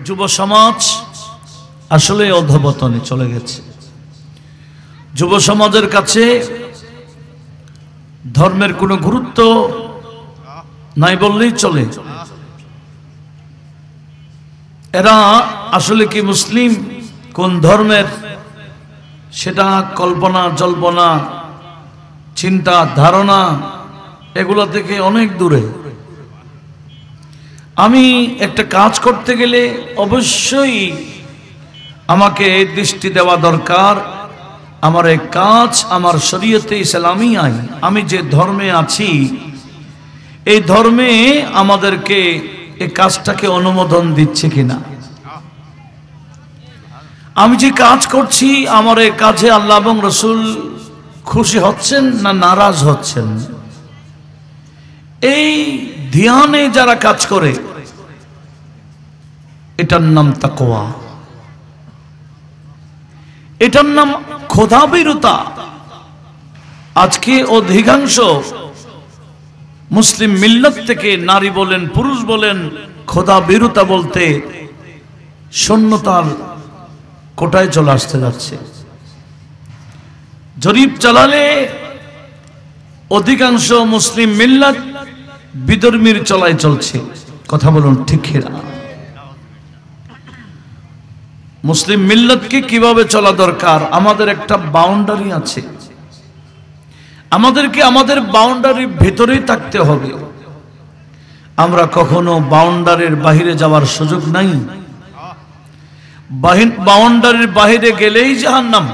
যুব সমাজ আসলে অধঃপতনে চলে গেছে। যুব সমাজের কাছে ধর্মের কোনো গুরুত্ব নাই বললেই চলে। এরা আসলে কি মুসলিম, কোন ধর্মের সেটা কল্পনা জল্পনা চিন্তা ধারণা এগুলো থেকে অনেক দূরে। আমি একটা কাজ করতে গেলে অবশ্যই আমাকে দৃষ্টি দেওয়া দরকার, আমার এই কাজ আমার শরীয়তে ইসলামী আইন, আমি যে ধর্মে আছি এই ধর্মে আমাদেরকে এই কাজটাকে অনুমোদন দিচ্ছে কিনা, আমি যে কাজ করছি আমার এই কাজে আল্লাহ এবং রসুল খুশি হচ্ছেন না নারাজ হচ্ছেন। এই ধ্যানে যারা কাজ করে এটার নাম তাকওয়া, এটার নাম খোদাভীরুতা। আজকে অধিকাংশ মুসলিম মিল্লাত থেকে নারী বলেন পুরুষ বলেন খোদাভীরুতা বলতে শূন্যতার কোটায় চলে আসতে যাচ্ছে। জরিপ চালালে অধিকাংশ মুসলিম মিল্লাত বিধর্মীর চলায় চলছে। কথা বলুন ঠিক না? মুসলিম মিল্লাতকে কিভাবে চলা দরকার, আমাদের একটা বাউন্ডারি আছে, আমাদেরকে আমাদের বাউন্ডারির ভেতরেই থাকতে হবে। আমরা কখনো বাউন্ডারির বাহিরে যাওয়ার সুযোগ নাই। বাউন্ডারির বাহিরে গেলেই জাহান্নাম।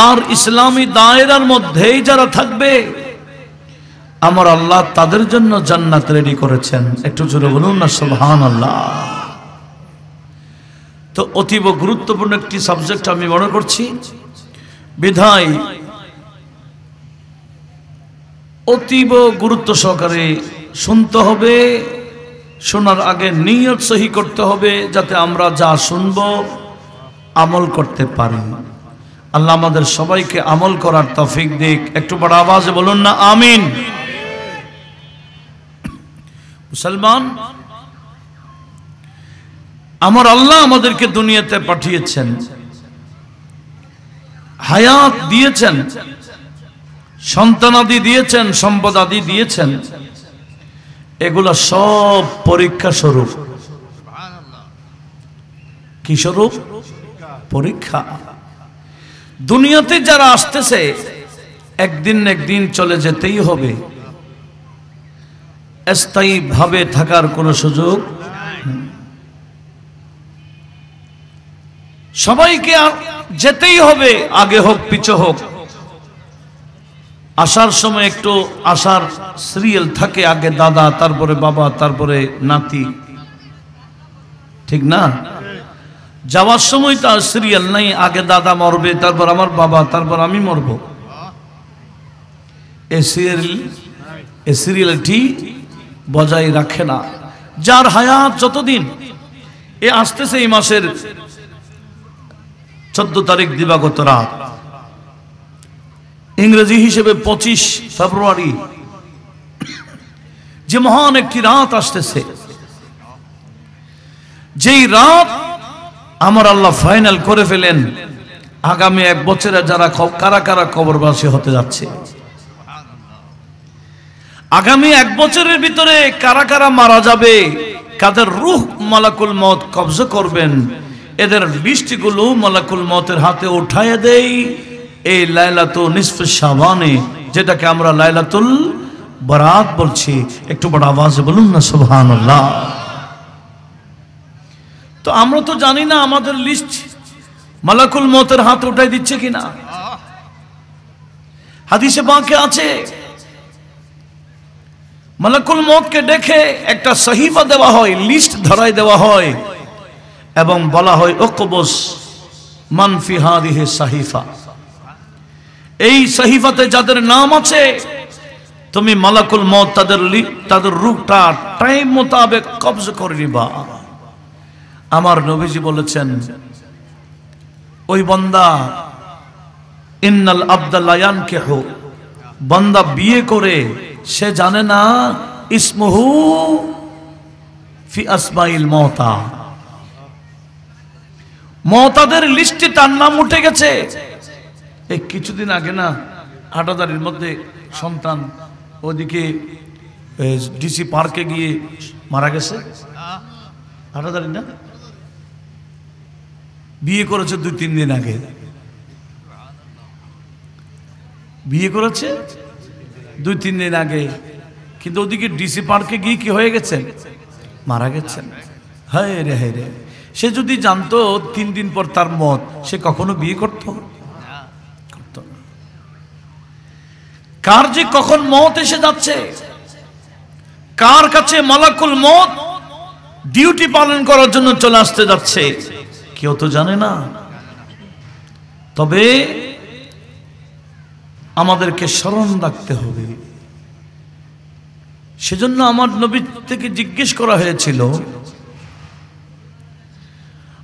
আর ইসলামী দায়রার মধ্যেই যারা থাকবে আমার আল্লাহ তাদের জন্য জান্নাত রেডি করেছেন। একটু জোরে বলুন না সুবহানাল্লাহ। তো অতীব গুরুত্বপূর্ণ একটি সাবজেক্ট আমি মনে করছি, বিধায় অতীব গুরুত্ব সহকারে শুনতে হবে। শোনার আগে নিয়ত সহি করতে হবে যাতে আমরা যা শুনব আমল করতে পারি। আল্লাহ আমাদের সবাইকে আমল করার তৌফিক দিক। একটু বড় আওয়াজে বলুন না আমিন। মুসলমান, আমার আল্লাহ আমাদেরকে দুনিয়াতে পাঠিয়েছেন, হায়াত দিয়েছেন, সন্তানাদি দিয়েছেন, সম্পদ আদি দিয়েছেন। এগুলা সব পরীক্ষা স্বরূপ। কি স্বরূপ? পরীক্ষা। দুনিয়াতে যারা আসতেছে একদিন না একদিন চলে যেতেই হবে, স্থায়ী ভাবে থাকার কোনো সুযোগ নেই। সবাইকে যেতেই হবে, আগে হোক পিছে হোক। আসার সময় একটু আসার সিরিয়াল থাকে, আগে দাদা, তারপরে বাবা, তারপরে নাতি, ঠিক না? যাওয়ার সময় তো আর সিরিয়াল নাই, আগে দাদা মরবে, তারপর আমার বাবা, তারপর আমি মরব। এই সিরিয়ালটি বজায় রাখে না। যার হায়াত যতদিন, এ আসতেছে এই মাসের 14 তারিখ দিবাগত রাত, ইংরেজি হিসেবে 25 ফেব্রুয়ারি, যে মহান একটি রাত আসতেছে, যেই রাত আমার আল্লাহ ফাইনাল করে ফেলেন আগামী 1 বছরে যারা কারা কারা কবরবাসী হতে যাচ্ছে। আগামী 1 বছরের ভিতরে কারা কারা মারা যাবে, কাদের রূহ মালাকুল মউত কবজা করবেন, এদের লিস্টগুলো মালাকুল মউতের হাতে উঠায় দেই এই লাইলাতুল নিসফ শাবানে, যেটাকে আমরা লাইলাতুল বারাত বলছি। একটু বড় আওয়াজে বলুন না সুবহানাল্লাহ। তো আমরা তো জানি না আমাদের লিস্ট মালাকুল মউতের হাত উঠাই দিচ্ছে কিনা। হাদিসে পাকে আছে মালাকুল মউতকে দেখে একটা সহিফা দেওয়া হয়, লিস্ট ধরাই দেওয়া হয় এবং বলা হয় উকবুস মান ফি হাদিহি সাহিফা, এই সহিফাতে যাদের নাম আছে তুমি মালাকুল মউত তাদের রূহটা টাইম মোতাবেক কবজা করে নিবা। আমার নবীজি বলেছেন ওই বান্দা ইন্নাল আবদা লা ইয়ানকিহু, বান্দা বিয়ে করে সে জানে না ইসমুহু ফি আসমাইল মওতা, মওতাদের লিস্টে তার নাম উঠে গেছে। এই কিছুদিন আগে না হাটাদারির মধ্যে সন্তান ওদিকে ডিসি পার্কে গিয়ে মারা গেছে। হাটাদারি না, বিয়ে করেছে 2-3 দিন আগে, বিয়ে করেছে 2-3 দিন আগে, কিন্তু ওদিকে ডিসি পার্কে গিয়ে কি হয়ে গেছে, মারা গেছেন। হায় রে হায় রে, সে যদি জানতো 3 দিন পর তার মত, সে কখনো বিয়ে করতো না। কার যে কখন মত এসে যাচ্ছে, কার কাছে মালাকুল মত ডিউটি পালন করার জন্য চলে আসতে যাচ্ছে, কেউ তো জানে না। তবে আমাদেরকে স্মরণ রাখতে হবে। সেজন্য আমার নবী থেকে জিজ্ঞেস করা হয়েছিল,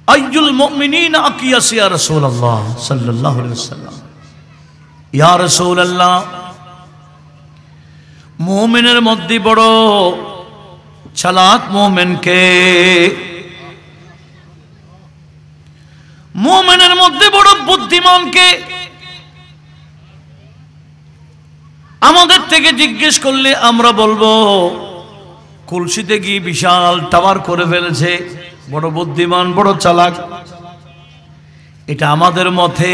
আইয়ুল মুমিনিনা আকিয়াস ইয়া রাসূলুল্লাহ সাল্লাল্লাহু আলাইহি ওয়াসাল্লাম, ইয়া রাসূলুল্লাহ, মুমিনের মধ্যে বড় চালাক মুমিন কে? মুমিনের মধ্যে বড় বুদ্ধিমান কে? আমাদের থেকে জিজ্ঞেস করলে আমরা বলবো কলসিতে গিয়ে বিশাল টাওয়ার করে ফেলেছে, বড় বুদ্ধিমান, বড় চালাক। এটা আমাদের মতে,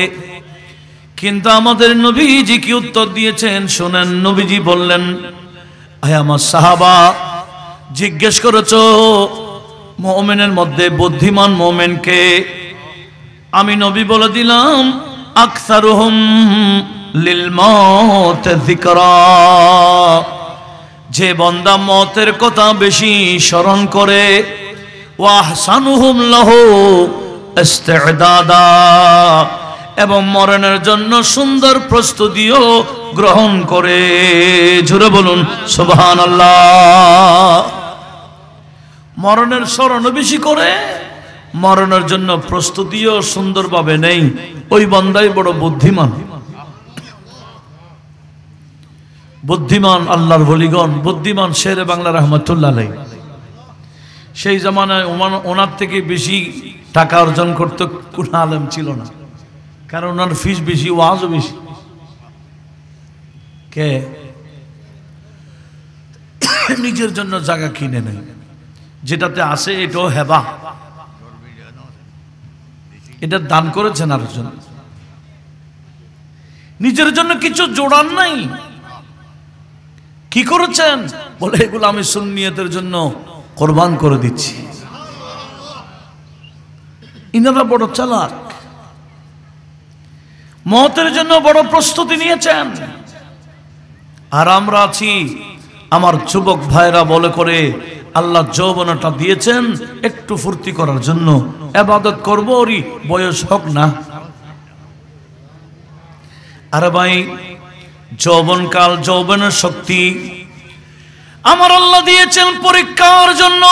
কিন্তু আমাদের নবীজি কি উত্তর দিয়েছেন শুনেন। নবীজি বললেন, হে আমার সাহাবা, জিজ্ঞেস করেছো মুমিনের মধ্যে বুদ্ধিমান মুমিন কে? আমি নবী বলে দিলাম, আকসারুহুম লিল মউত যিকরা, যে বান্দা মতের কথা বেশি স্মরণ করে, ওয়া আহসানুহুম লাহু ইস্তিদাদা, এবং মরণের জন্য সুন্দর প্রস্তুতিও গ্রহণ করে। জোরে বলুন সুবহানাল্লাহ। মরণের স্মরণ বেশি করে, মরণের জন্য প্রস্তুতিও সুন্দরভাবে নেই, ওই বান্দাই বড় বুদ্ধিমান। বুদ্ধিমান আল্লাহর ওলিগণ, বুদ্ধিমান শেরে বাংলা রহমতুল্লাহ আলাইহি, সেই জামানায় ওনার থেকে বেশি টাকা অর্জন করতে কোন আলেম ছিল না, কারণ ওনার ফিস বেশি, ওয়াজও বেশি। কে নিজের জন্য জায়গা কিনে নেয়, যেটাতে আসে এটাও হেবা, এটা দান করেছেন আর জন্য, নিজের জন্য কিছু জোড়ান নাই। কি করেছেন? বলে এগুলো আমি সুন্নিয়তের জন্য কোরবান করে দিচ্ছি। ইনারা বড় চালাক, মতের জন্য বড় প্রস্তুতি নিয়েছেন। আর আমরা আছি, আমার যুবক ভাইরা বলে করে আল্লাহ যৌবনটা দিয়েছেন একটু ফুর্তি করার জন্য, ইবাদত করবো, ওরই বয়স হোক না। আরে ভাই, যৌবনকাল, যৌবনের শক্তি আমার আল্লাহ দিয়েছেন পরীক্ষার জন্য।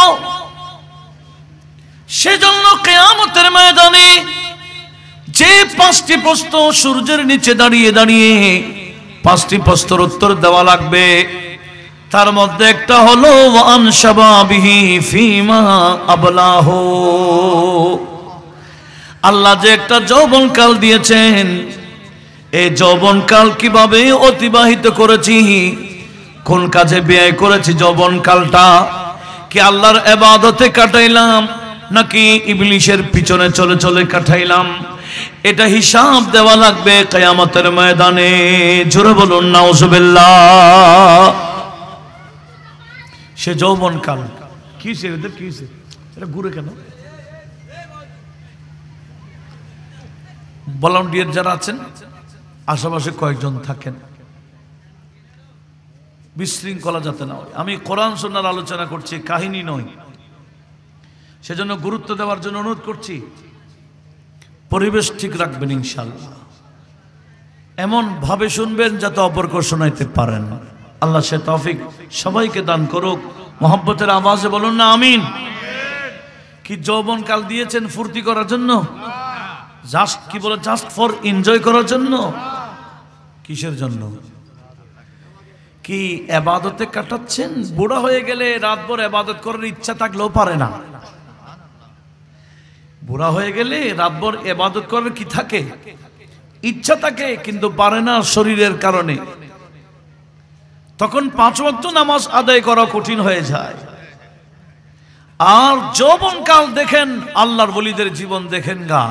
সেজন্য কিয়ামতের ময়দানে যে 5টি প্রশ্ন সূর্যের নিচে দাঁড়িয়ে দাঁড়িয়ে 5টি প্রশ্নের উত্তর দেওয়া লাগবে, তার মধ্যে একটা হলো ওয়ান শাবাবিহি ফিমা আবলাহু। আল্লাহ যে একটা যৌবনকাল দিয়েছেন, এই যৌবনকাল কিভাবে অতিবাহিত করেছি, কোন কাজে ব্যয় করেছি যৌবনকালটা, কি আল্লাহর ইবাদতে কাটাইলাম নাকি ইবলিশের পিছনে চলে চলে কাটাইলাম, এটা হিসাব দেওয়া লাগবে কিয়ামতের ময়দানে। জোরে বলুন নাউজুবিল্লাহ। সে যৌবনকাল কি সে, এদের কি সে, এটা ঘুরে কেন? ভলান্টিয়ার যারা আছেন আশেপাশে কয়েকজন থাকেন, বিশৃঙ্খলা যাতে না হয়। আমি কোরআন সুন্নাহর আলোচনা করছি, কাহিনী নয়, সেজন্য গুরুত্ব দেওয়ার জন্য অনুরোধ করছি। পরিবেশ ঠিক রাখবেন ইনশাআল্লাহ, এমন ভাবে শুনবেন যাতে অপরকে শোনাইতে পারেন। আল্লাহ সে তৌফিক সবাইকে দান করুক। মোহাব্বতের আওয়াজে বলুন না আমিন। কি যৌবনকাল দিয়েছেন ফুর্তি করার জন্য? জাস্ট কি বলে, জাস্ট ফর এনজয় করার জন্য? কিসের জন্য? কি ইবাদতে কাটাচ্ছেন? বুড়া হয়ে গেলে রাতভর ইবাদত করার ইচ্ছা থাকলেও পারে না। বুড়া হয়ে গেলে রাতভর ইবাদত করার কি থাকে, ইচ্ছা থাকে, কিন্তু পারে না শরীরের কারণে। তখন 5 ওয়াক্ত নামাজ আদায় করা কঠিন হয়ে যায়। আর যৌবনকাল দেখেন, আল্লাহর ওলিদের জীবন দেখেন গা,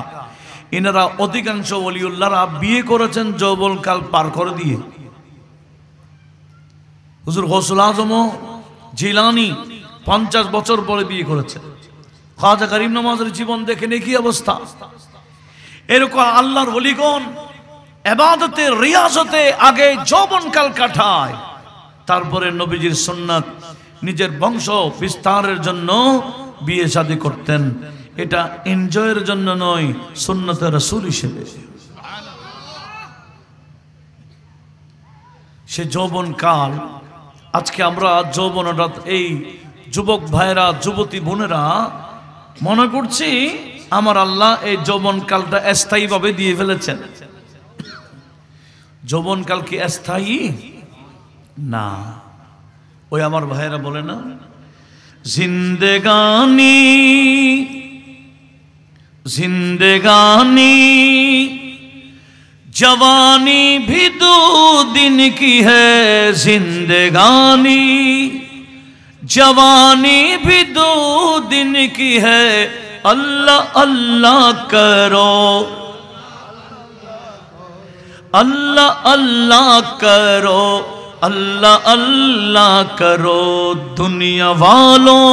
এনারা অধিকাংশ ওলিউল্লাহরা বিয়ে করেছেন যৌবনকাল পার করে দিয়ে। হুজুর গৌসুল আজম জিলানী 50 বছর পরে বিয়ে করেছেন। খাজা করিম নওয়াজের জীবন দেখেন কি অবস্থা। এরকম আল্লাহর ওলিগণ ইবাদতে রিয়াজতে আগে যৌবনকাল কাটায়, তারপরে নবীজির সুন্নাত নিজের বংশ বিস্তারের জন্য বিয়ে শাদী করতেন। এটা এনজয়ের জন্য নয়, সুন্নতে রাসূল হিসেবে। সে যৌবনকাল আজকে আমরা যৌবনটা, এই যুবক ভাইরা যুবতী বোনেরা মনে করছি আমার আল্লাহ এই যৌবনকালটা স্থায়ীভাবে দিয়ে ফেলেছেন। যৌবনকাল কি স্থায়ী না? ওই আমার ভাইরা বলে না, জিন্দেগানি জিন্দেগানি जवानी भी 2 दिन की है, जिंदगानी जवानी भी 2 दिन की है, अल्लाह अल्लाह करो, अल्लाह अल्लाह करो, अल्लाह अल्लाह करो दुनिया वालों,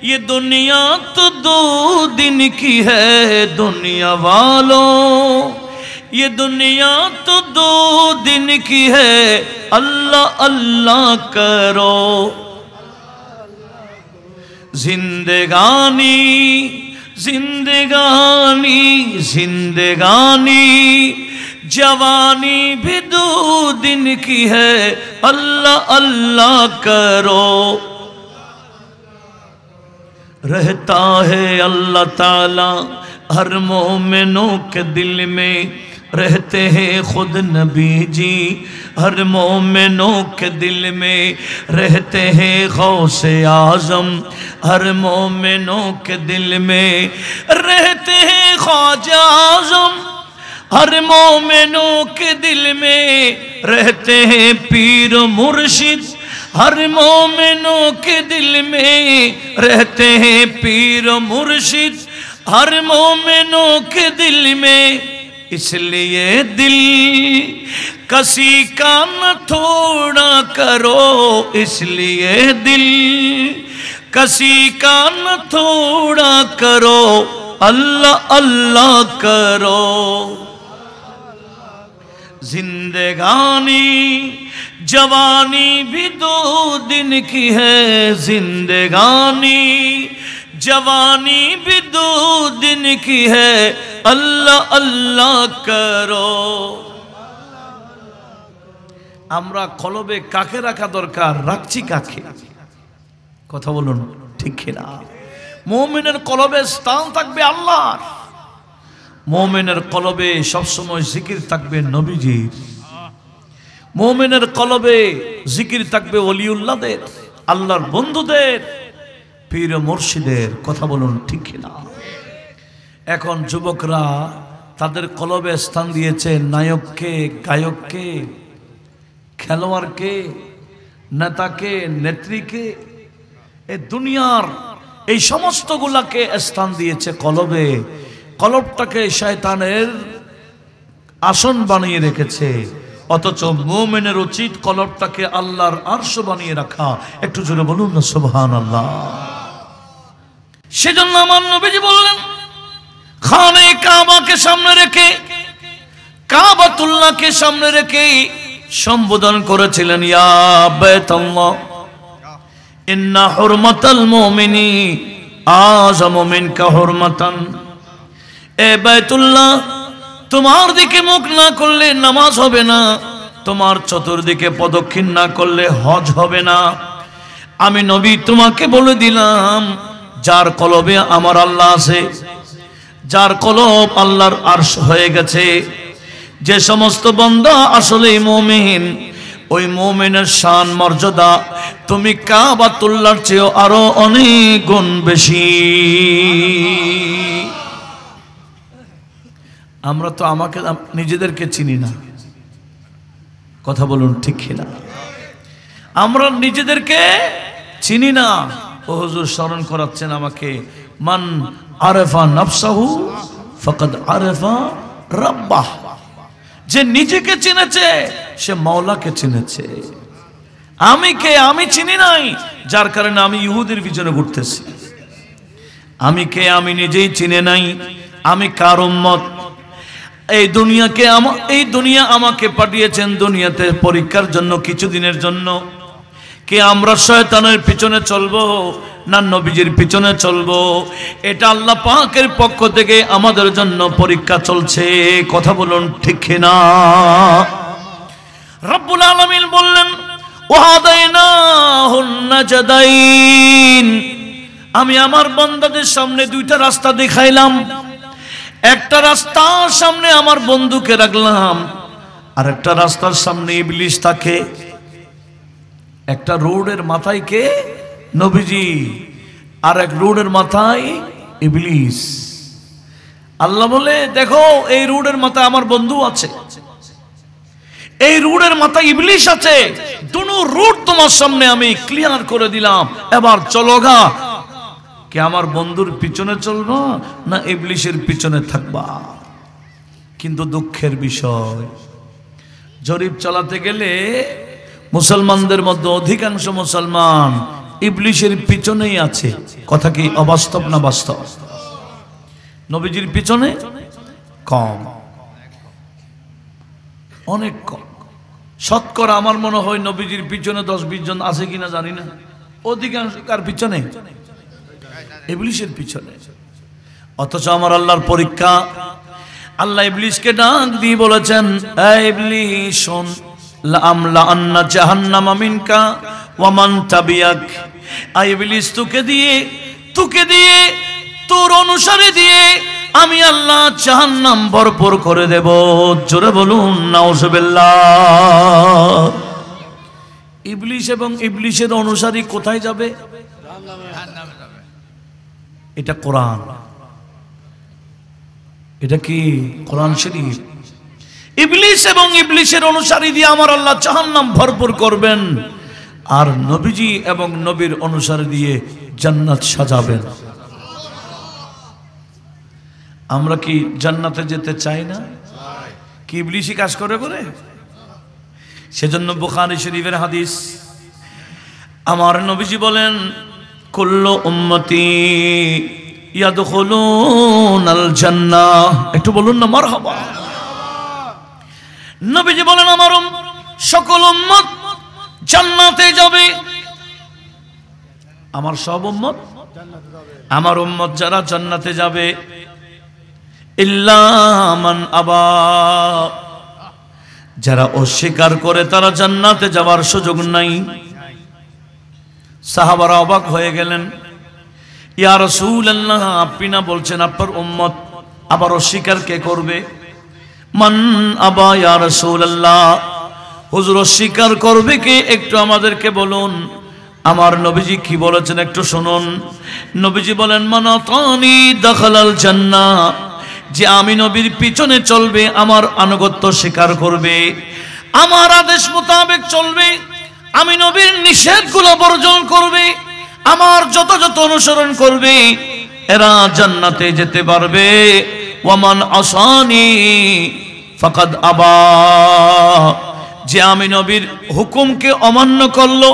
ये दुनिया तो 2 दिन की है, दुनिया वालों ये दुनिया तो 2 दिन की है, अल्लाह अल्लाह करो, जिंदगानी जिंदगानी जिंदगानी जवानी भी 2 दिन की है, अल्लाह अल्लाह करो। रहता है अल्लाह ताला हर मोमिनों के दिल में, रहते हैं खुद नबी जी हर मोमिनों के दिल में, रहते हैं गौसे आजम हर मोमिनों के दिल में, रहते हैं ख्वाजा आजम हर मोमिनों के दिल में, रहते हैं पीर मुर्शिद हर मोमिनों के दिल में, रहते हैं पीर मुर्शिद हर मोमिनों के दिल में, इसलिए दिल किसी का न थोड़ा करो, इसलिए दिल किसी का न थोड़ा करो, अल्लाह अल्लाह करो। जिंदगानी जवानी भी 2 दिन की है, जिंदगानी जवानी भी 2 दिन की है, अल्लाह अल्लाह करो। আমরা কলবে কাকে রাখা দরকার, রাখছি কাকে? কথা বলুন ঠিক কিনা? মুমিনের কলবে স্থান থাকবে আল্লাহর, মুমিনের কলবে সবসময় জিকির থাকবে নবীজির, মুমিনের কলবে জিকির থাকবে ওলিউল্লাহদের, আল্লাহর বন্ধুদের, পীর মুর্শিদের। কথা বলুন ঠিক কিনা? এখন যুবকরা তাদের কলবে স্থান দিয়েছে নায়ককে, গায়ককে, খেলোয়াড়কে, নেতাকে, নেত্রীকে, এই দুনিয়ার এই সমস্তগুলাকে স্থান দিয়েছে কলবে। কলবটাকে শয়তানের আসন বানিয়ে রেখেছে, অথচ মুমিনের উচিত কলবটাকে আল্লাহর আরশ বানিয়ে রাখা। একটু জোরে বলুন না সুবহানাল্লাহ। সেজন্য আমার নবীজি বললেন, খানে কাবাকে সামনে রেখে, কাবাতুল্লাহকে সামনে রেখে সম্বোধন করেছিলেন, ইয়া বাইতুল্লাহ ইন্না হুরমাতাল মুমিনি আযামু মিনকা হুরমাতান। এ বাইতুল্লাহ, তোমার দিকে মুখ না করলে নামাজ হবে না, তোমার চতুর্দিকে প্রদক্ষিণ না করলে হজ হবে না। আমি নবী তোমাকে বলে দিলাম, যার কলবে আমার আল্লাহ আছে, যার কলব আল্লাহর আরশ হয়ে গেছে, যে সমস্ত বান্দা আসলেই মুমিন, ওই মুমিনের শান মর্যাদা তুমি কাবাতুল্লাহর চেয়ে আরো অনেক গুণ বেশি। আমরা তো আমাকে নিজেদেরকে চিনি না, কথা বলুন ঠিক কিনা? আমরা নিজেদেরকে চিনি না। ও হুজুর স্মরণ করাচ্ছেন আমাকে, মান আরেফা নাফসাহু ফাকাদ আরেফা রাব্বাহ। যে নিজেকে চিনেছে সে মাওলাকে চিনেছে। আমি কে আমি চিনি নাই, যার কারণে আমি ইহুদির পিছনে ঘুরতেছি। আমি কে আমি নিজেই চিনে নাই। আমি কার উম্মত? এই দুনিয়া আমাকে পাঠিয়েছেন দুনিয়াতে পরীক্ষার জন্য, কিছুদিনের জন্য। কে আমরা শয়তানের পিছনে চলবো না নবীজির পিছনে চলবো? এটা আল্লাহ পাকের পক্ষ থেকে আমাদের জন্য পরীক্ষা চলছে, কথা বলুন ঠিক না? রব্বুল আলামিন বললেন, ওয়াহাদাইনাহুন নাজদাইন, আমি আমার বান্দাদের সামনে দুইটা রাস্তা দেখাইলাম। একটা রাস্তার সামনে আমার বন্ধুকে রাখলাম, আর একটা রাস্তার সামনে ইবলিস থাকে। একটা রোডের মাথায় কে? নবীজি, আর এক রোডের মাথায় ইবলিস। আল্লাহ বলে, দেখো এই রোডের মাথায় আমার বন্ধু আছে, এই রোডের মাথায় ইবলিস আছে। দুটো রোড তোমার সামনে আমি ক্লিয়ার করে দিলাম, এবার চলো গা। কে আমার বন্ধুর পিছনে চলবা না ইবলিসের পিছনে থাকবা? কিন্তু দুঃখের বিষয়, জরিপ চালাতে গেলে মুসলমানদের মধ্যে অধিকাংশ মুসলমান ইবলিসের পিছনেই আছে। কথা কি অবাস্তব না বাস্তব? নবীজির পিছনে কম, অনেক কম। শতকরা আমার মনে হয় নবীজির পিছনে 10-20 জন আছে কিনা জানি না। অধিকাংশ কার পিছনে? ইবলিসের পিছনে। অথচ আমার আল্লাহর পরীক্ষা, আল্লাহ ইবলিসকে ডাক দিয়ে বলেছেন, এই ইবলিস শোন, লাআমলা আন্না জাহান্নামা মিনকা ওয়া মান তাবিয়াক। আই ইবলিস, তোকে দিয়ে তোর অনুসারী দিয়ে আমি আল্লাহ জাহান্নাম ভরপুর করে দেব। জোরে বলুন নাউজুবিল্লাহ। ইবলিস এবং ইবলিসের অনুসারী কোথায় যাবে? এটা কোরআন, এটা কি কোরআন শরীফ। ইবলিস এবং ইবলিসের অনুসারী দিয়ে আমার আল্লাহ জাহান্নাম ভরপুর করবেন, আর নবীজি এবং নবীর অনুসারী দিয়ে জান্নাত সাজাবেন। আমরা কি জান্নাতে যেতে চাই না? কি ইবলিসই কাজ করে? সেজন্য বুখারী শরীফের হাদিস, আমার নবীজি বলেন, কুল্লু উম্মতি ইয়াদখুলুনাল জান্নাহ। একটু বলুন না মারহাবা। নবীজি বলেন, আমার সকল উম্মত জান্নাতে যাবে। আমার সব উম্মত, আমার উম্মত যারা জান্নাতে যাবে, ইল্লা মান আবা, যারা অস্বীকার করে তারা জান্নাতে যাওয়ার সুযোগ নাই। সাহাবারা অবাক হয়ে গেলেন, ইয়া রাসূলুল্লাহ, আপনি না বলছেন আপনার উম্মত, আবার অস্বীকার কে করবে? মান আবা ইয়া রাসূলুল্লাহ, হুজুর অস্বীকার করবে কে? একটু আমাদেরকে বলুন। আমার নবীজি কি বলেছেন একটু শুনুন। নবীজি বলেন, মান আতানি দাখালাল জান্নাহ, যে আমি নবীর পিছনে চলবে, আমার আনুগত্য স্বীকার করবে, আমার আদেশ মোতাবেক চলবে, আমি নবীর নিষেধগুলো বর্জন করবে, আমার যত অনুসরণ করবে, এরা জান্নাতে যেতে পারবে। ওয়ামান আসানি ফাকাদ আবা, যে আমি নবীর হুকুমকে অমান্য করলো,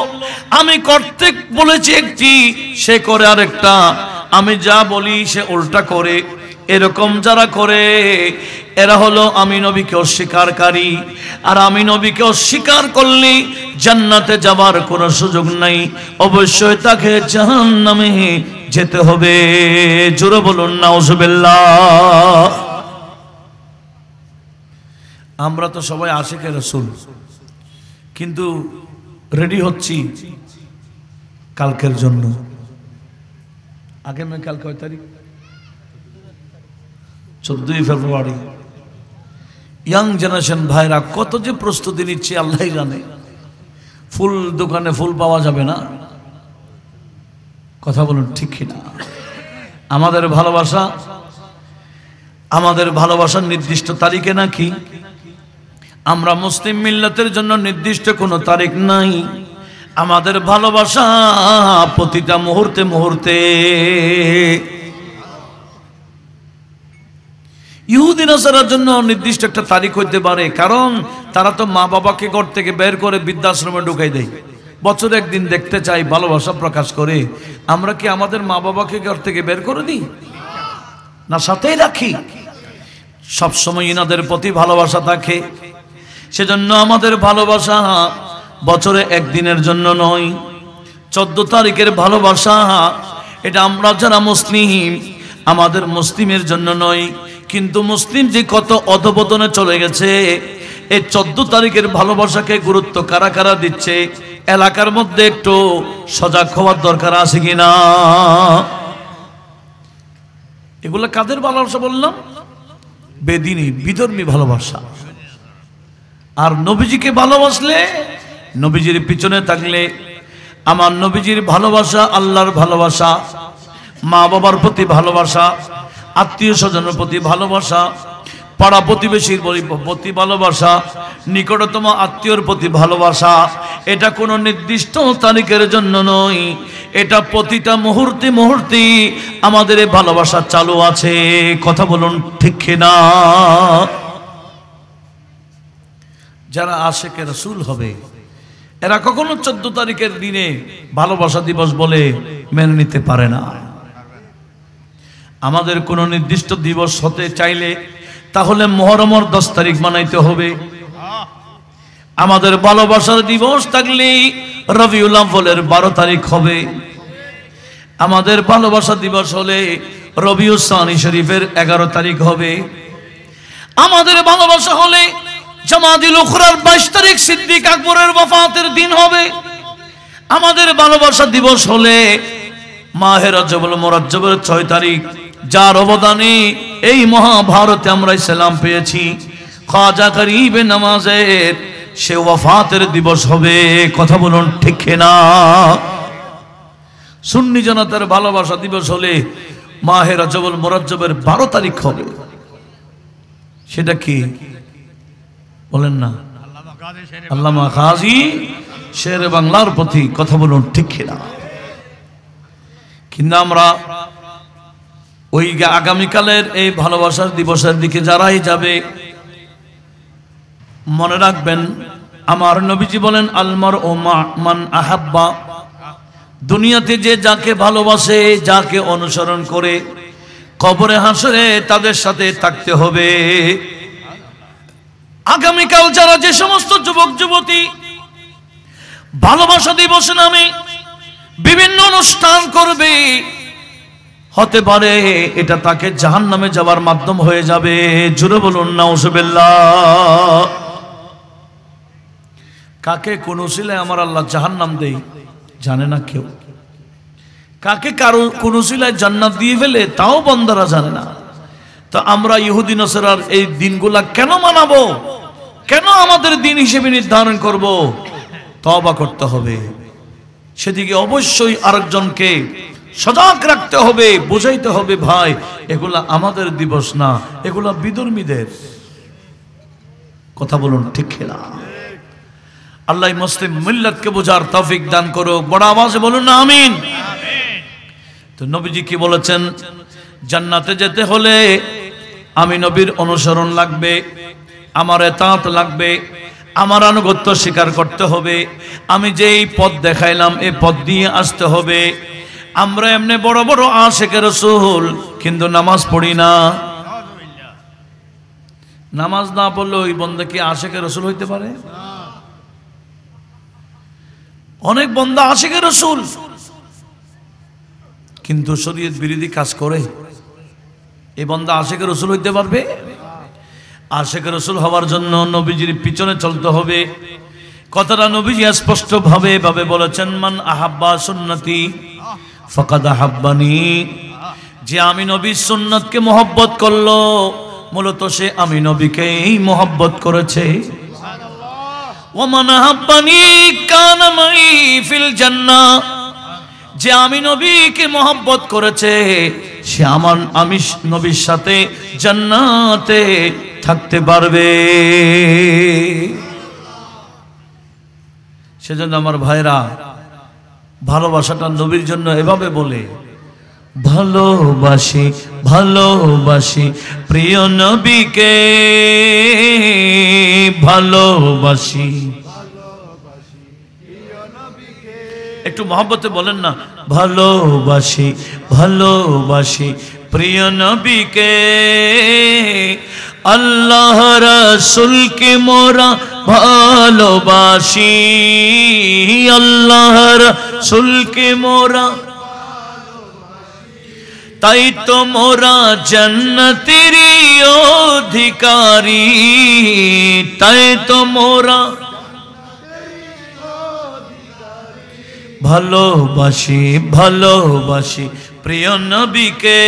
আমি করতে বলেছি একটি, সে করে আরেকটা, আমি যা বলি সে উল্টা করে, এরকম যারা করে এরা হলো আমি নবীকে অস্বীকারী। আর আমি নবীকে অস্বীকার করলে জান্নাতে যাবার কোনো সুযোগ নাই, অবশ্যই তাকে জাহান্নামে যেতে হবে। জোরে বলুন নাউজুবিল্লাহ। আমরা তো সবাই আশিকে রাসূল, কিন্তু রেডি হচ্ছি কালকের জন্য। আগামী কাল কয় তারিখ? 14 ফেব্রুয়ারি। ইয়াং জেনারেশন ভাইরা কত যে প্রস্তুতি নিচ্ছে আল্লাহই জানে। ফুল দোকানে ফুল পাওয়া যাবে না, কথা বলুন ঠিক কিনা? আমাদের ভালোবাসা আমাদের ভালোবাসার নির্দিষ্ট তারিখে নাকি? আমরা মুসলিম মিল্লাতের জন্য নির্দিষ্ট কোনো তারিখ নাই। আমাদের ভালোবাসা প্রতিটা মুহূর্তে মুহূর্তে। ইহুদি নাসারার জন্য নির্দিষ্ট একটা তারিখ হইতে পারে, কারণ তারা তো মা বাবাকে ঘর থেকে বের করে বৃদ্ধাশ্রমে ঢুকাই দেয়। বছরে একদিন দেখতে চাই, ভালোবাসা প্রকাশ করে। আমরা কি আমাদের মা বাবাকে ঘর থেকে বের করে দিই না, সাথেই রাখি? সবসময় ইনাদের প্রতি ভালোবাসা থাকে। সেজন্য আমাদের ভালোবাসা বছরে একদিনের জন্য নয়, 14 তারিখের ভালোবাসা এটা আমরা যারা মুসলিম, আমাদের মুসলিমের জন্য নয়। কিন্তু মুসলিম যে কত অধপতনে চলে গেছে, এই 14 তারিখের ভালোবাসাকে গুরুত্ব কারা কারা দিচ্ছে, এলাকার মধ্যে একটু সজাগ হওয়ার দরকার আছে কিনা? এগুলো কাদের ভালোবাসা বললাম? বেদিনী বিধর্মী ভালোবাসা। আর নবীজিকে ভালোবাসলে, নবীজির পিছনে থাকলে, আমার নবীজির ভালোবাসা, আল্লাহর ভালোবাসা, মা বাবার প্রতি ভালোবাসা, আত্মীয় স্বজনের প্রতি ভালোবাসা, পাড়া প্রতিবেশীর প্রতি ভালোবাসা, নিকটতম আত্মীয়র প্রতি ভালোবাসা, এটা কোনো নির্দিষ্ট তারিখের জন্য নয়। এটা প্রতিটা মুহূর্তে মুহূর্তে আমাদের এই ভালোবাসা চালু আছে। কথা বলুন ঠিক কিনা? যারা আশিকে রাসূল হবে, এরা কখনো 14 তারিখের দিনে ভালোবাসা দিবস বলে মেনে নিতে পারে না। আমাদের কোনো নির্দিষ্ট দিবস হতে চাইলে তাহলে মুহররমের 10 তারিখ মানাইতে হবে। আমাদের ভালোবাসার দিবস থাকলে রবিউল আউয়ালের 12 তারিখ হবে। আমাদের ভালোবাসা দিবস হলে রবিউল সানি শরীফের 11 তারিখ হবে। আমাদের ভালোবাসা হলে জামাদিল উখরার 22 তারিখ সিদ্দিক আকবরের ওয়াফাতের দিন হবে। আমাদের ভালোবাসা দিবস হলে মাহে রজবুল মুরাজ্জবের 6 তারিখ, যার অবদানে এই মহাভারতে আমরা ইসলাম পেয়েছি, খাজা গরিব নওয়াজের সে ওয়াফাতের দিবস হবে। কথা বলুন ঠিক কিনা? সুন্নি জনতার ভালোবাসা দিবস হলে মাহে রজবুল মুরাজ্জবের 12 তারিখ হবে। সেটা কি বলেন না? আল্লামা গাজী শেরে বাংলার প্রতি। কথা বলুন ঠিক কিনা? কিন্তু আমরা ওই আগামীকালের এই ভালোবাসার দিবসের দিকে যারাই যাবে, মনে রাখবেন আমার নবীজি বলেন, আলমার ও মান আহাব্বা, দুনিয়াতে যে যাকে ভালোবাসে, যাকে অনুসরণ করে, কবরে হাসরে তাদের সাথে থাকতে হবে। আগামীকাল যারা যে সমস্ত যুবক যুবতী ভালোবাসা দিবস নামে বিভিন্ন অনুষ্ঠান করবে, হতে পারে এটা তাকে জাহান্নামে যাওয়ার মাধ্যম হয়ে যাবে। জোরে বলুন নাউজুবিল্লাহ। কাকে কোন উসিলায় আমার আল্লাহ জাহান্নাম দেয় জানে না কেউ। কাকে কারো কোন উসিলায় জান্নাত দিয়ে ফেলে তাও বান্দারা জানে না। তো আমরা ইহুদি নাসারার এই দিনগুলা কেন মানাবো? কেন আমাদের দিন হিসেবে নির্ধারণ করব? তওবা করতে হবে। সেদিকে অবশ্যই আরেকজনকে সজাগ রাখতে হবে, বোঝাইতে হবে, ভাই এগুলা আমাদের দিবস না, এগুলা বিধর্মীদের। কথা বলুন ঠিক কিনা? আল্লাহ মুসলিম মিল্লাতকে বোঝার তৌফিক দান করুক। বড় আওয়াজে বলুন না আমিন। তো নবীজি কি বলেছেন? জান্নাতে যেতে হলে আমি নবীর অনুসরণ লাগবে, আমার ইতাআত লাগবে, আমার আনুগত্য স্বীকার করতে হবে। আমি যেই পথ দেখাইলাম এই পথ দিয়ে আসতে হবে। আমরা এমনি বড় বড় আশিকে রাসূল, কিন্তু নামাজ পড়ি না। নামাজ না পড়লে ওই বান্দা কি আশিকে রাসূল হইতে পারে? অনেক বান্দা আশিকে রাসূল কিন্তু শরীয়ত বিরোধী কাজ করে, এই বান্দা আশিকে রাসূল হইতে পারবে? আশিকে রাসূল হওয়ার জন্য নবীজির পিছনে চলতে হবে। কথাটা নবীজি স্পষ্ট ভাবে বলেছেন, মান আহাব্বা সুন্নতি ফাকাদ আহাব্বানি। যে আমি নবীর সুন্নতকে মহব্বত করলো, মূলত সে আমি নবীকেই মহব্বত করেছে। ওয়া মান আহাব্বানি কানা মাই ফিল জান্নাহ। যে আমি নবীকে মহব্বত করেছে সে আমি নবীর সাথে জান্নাতে থাকতে পারবে। সেজন্য আমার ভাইরা ভালোবাসাটা নবীর জন্য এভাবে বলে, ভালোবাসি ভালোবাসি প্রিয় নবীকে, ভালোবাসি। একটু মহব্বতে বলেন না, ভালোবাসি ভালোবাসি প্রিয় নবীকে, আল্লাহ রাসূলকে মোরা ভালোবাসি, আল্লাহ রাসূলকে মোরা, তাই তো মোরা জান্নাতের অধিকারী, তাই তো মোরা ভালোবাসি ভালোবাসি প্রিয় নবীকে।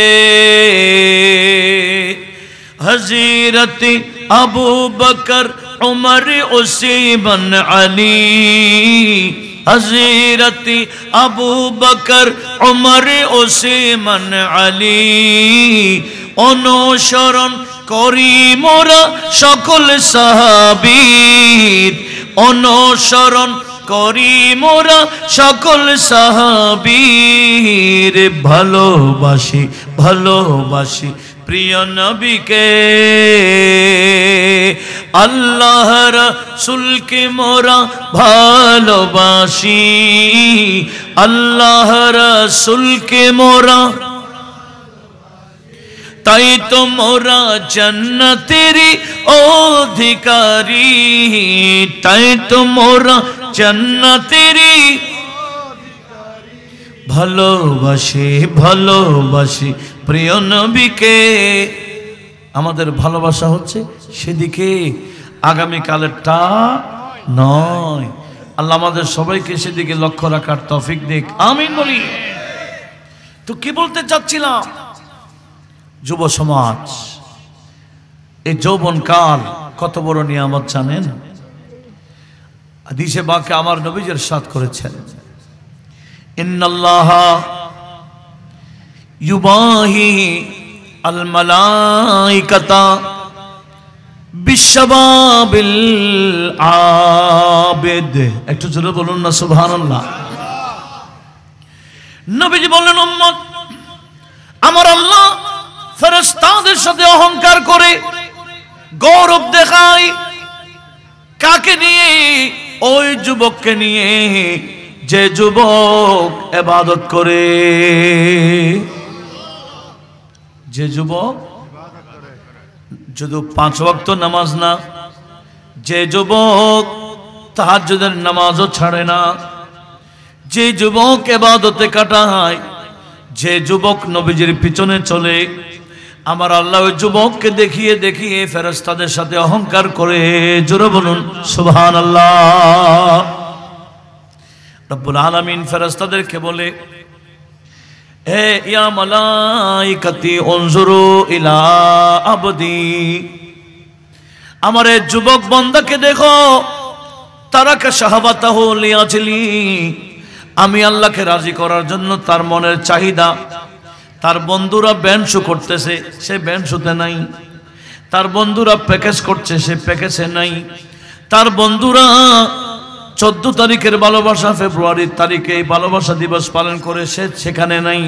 হযরত আবু বকর উমর উসমান আলী, হযরত আবু বকর উমর উসমান আলী অনুসরণ করি মোরা সকল সাহাবীর, অনুসরণ করি মোরা সকল সাহাবীর, ভালোবাসি ভালোবাসি প্রিয় নবীকে, আল্লাহ রাসূলকে মোরা ভালোবাসি, আল্লাহ রাসূলকে মোরা, তাই তো মোরা জান্নাতের অধিকারী, তাই তো মোরা জান্নাতের, ভালোবাসি ভালোবাসি প্রিয় নবীকে। আমাদের ভালোবাসা হচ্ছে সেদিকে, আগামীকালেরটা নয়। আল্লাহ আমাদের সবাইকে সেদিকে লক্ষ্য রাখার তৌফিক দিক, আমিন বলি। তো কি বলতে চাচ্ছিলাম, যুব সমাজ, এই যৌবনকাল কত বড় নিয়ামত জানেন? হাদিসে বাকে আমার নবীজি ইরশাদ করেছেন, ইন্নাল্লাহা ইউবাহি আল মালাইকাতা বিশবাবিল আবিদ। একটু জোরে বলুন না সুবহানাল্লাহ। নবীজি বললেন, উম্মত, আমার আল্লাহ ফেরেশতাদের সাথে অহংকার করে গৌরব দেখায় কাকে নিয়ে? ওই যুবককে নিয়ে যে যুবক ইবাদত করে, যে যুবক শুধু 5 ওয়াক্ত নামাজ না, যে যুবক তাহাজ্জুদের নামাজও ছাড়ে না, যে যুবক ইবাদতে কাটায়, যে যুবক নবীজির পিছনে চলে, আমার আল্লাহ ওই যুবককে দেখিয়ে দেখিয়ে ফেরেশতাদের সাথে অহংকার করে। জোরে বলুন সুবহানাল্লাহ। রব্বুল আলামিন ফেরেশতাদেরকে বলে, হে ইয়া মালাইকাতি উনজুরু ইলা আবদি, আমার এই যুবক বান্দাকে দেখো, তারাকা শাহওয়াতাহু লিয়াজলি, আমি আল্লাহকে রাজি করার জন্য তার মনের চাহিদা, তার বন্ধুরা ব্যান্ড শো করতেছে, সে ব্যান্ড শোতে নাই, তার বন্ধুরা প্যাকেজ করছে, সে প্যাকেজে নাই, তার বন্ধুরা 14 তারিখের ভালোবাসা, ফেব্রুয়ারির তারিখে ভালোবাসা দিবস পালন করে, সে সেখানে নাই,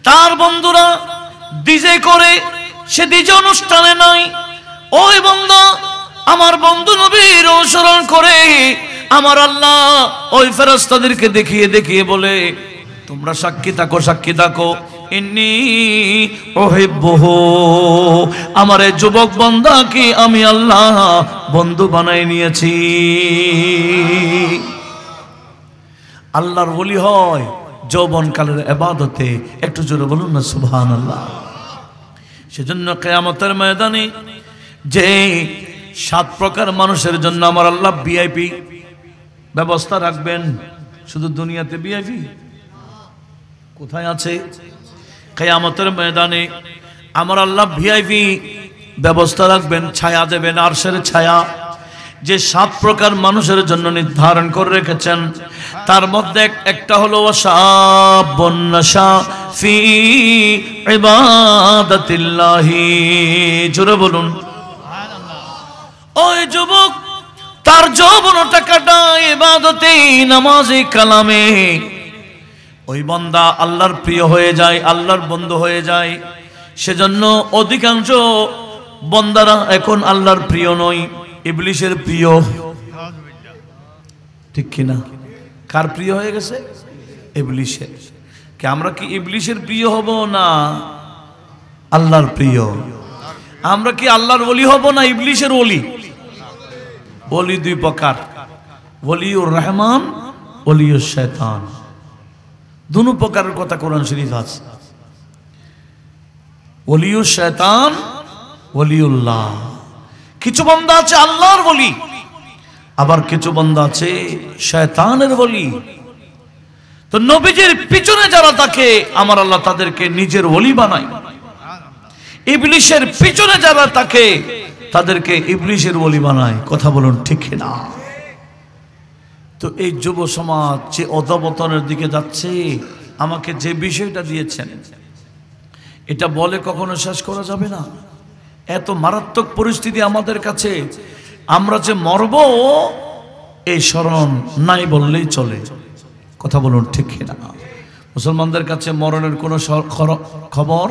তার বন্ধুরা ডিজে করে, সে ডিজে অনুষ্ঠানে নাই। ওই বন্ধু আমার বন্ধু নবীর অনুসরণ করে, আমার আল্লাহ ওই ফেরেশতাদেরকে দেখিয়ে দেখিয়ে বলে, তোমরা সাক্ষী থাকো, সাক্ষী থাকো, ইন্নী উহিব্বুহু, আমার এই যুবক বান্দাকে আমি আল্লাহ বন্ধু বানাই নিয়েছি। আল্লাহর ওলি হয় যৌবনকালের ইবাদতে। একটু জোরে বলুন না সুবহানাল্লাহ। সেজন্য কিয়ামতের ময়দানে যে 7 প্রকার মানুষের জন্য আমার আল্লাহ ভিআইপি ব্যবস্থা রাখবেন, শুধু দুনিয়াতে ভিআইপি কোথায় আছে? কিয়ামতের ময়দানে আমার আল্লাহ ভিআইপি ব্যবস্থা রাখবেন, ছায়া দেবেন, আরশের ছায়া, যে 7 প্রকার মানুষের জন্য নির্ধারণ করে রেখেছেন। তার মধ্যে একটা হলো ওয়াশাবুন নাশা ফি ইবাদাতিল্লাহি, জোরে বলুন সুবহানাল্লাহ। ওই যুবক তার যৌবনটা কাটায় ইবাদতে, নামাজে, কালামে। ওই বান্দা আল্লাহর প্রিয় হয়ে যায়, আল্লাহর বন্ধু হয়ে যায়। সেজন্য অধিকাংশ বান্দারা এখন আল্লাহর প্রিয় নয়, ইবলিসের প্রিয়। ঠিক কিনা? কার প্রিয় হয়ে গেছে? ইবলিসের। কি আমরা কি ইবলিসের প্রিয় হব না আল্লাহর প্রিয়? আমরা কি আল্লাহর ওলি হব না ইবলিসের ওলি? ওলি দুই প্রকার, ওলিউর রহমান, ওলিউর শয়তান। দুনো প্রকারের কথা কোরআন শরীফ আছে। ওলিউর শয়তান, ওলিউল্লাহ। কিছু বান্দা আছে আল্লাহর ওলি, আবার কিছু বান্দা আছে শয়তানের ওলি। তো নবীজির পিছনে যারা থাকে আমার আল্লাহ তাদেরকে নিজের ওলি বানায়, ইবলিসের পিছনে যারা থাকে তাদেরকে ইবলিসের ওলি বানায়। কথা বলুন ঠিক না? তো এই যুব সমাজ যে অধঃপতনের দিকে যাচ্ছে, আমাকে যে বিষয়টা দিয়েছেন এটা বলে কখনো শেষ করা যাবে না। এত মারাত্মক পরিস্থিতি আমাদের কাছে, আমরা যে মরব এই স্মরণ নাই বললেই চলে। কথা বলুন ঠিক না? মুসলমানদের কাছে মরণের কোনো খবর।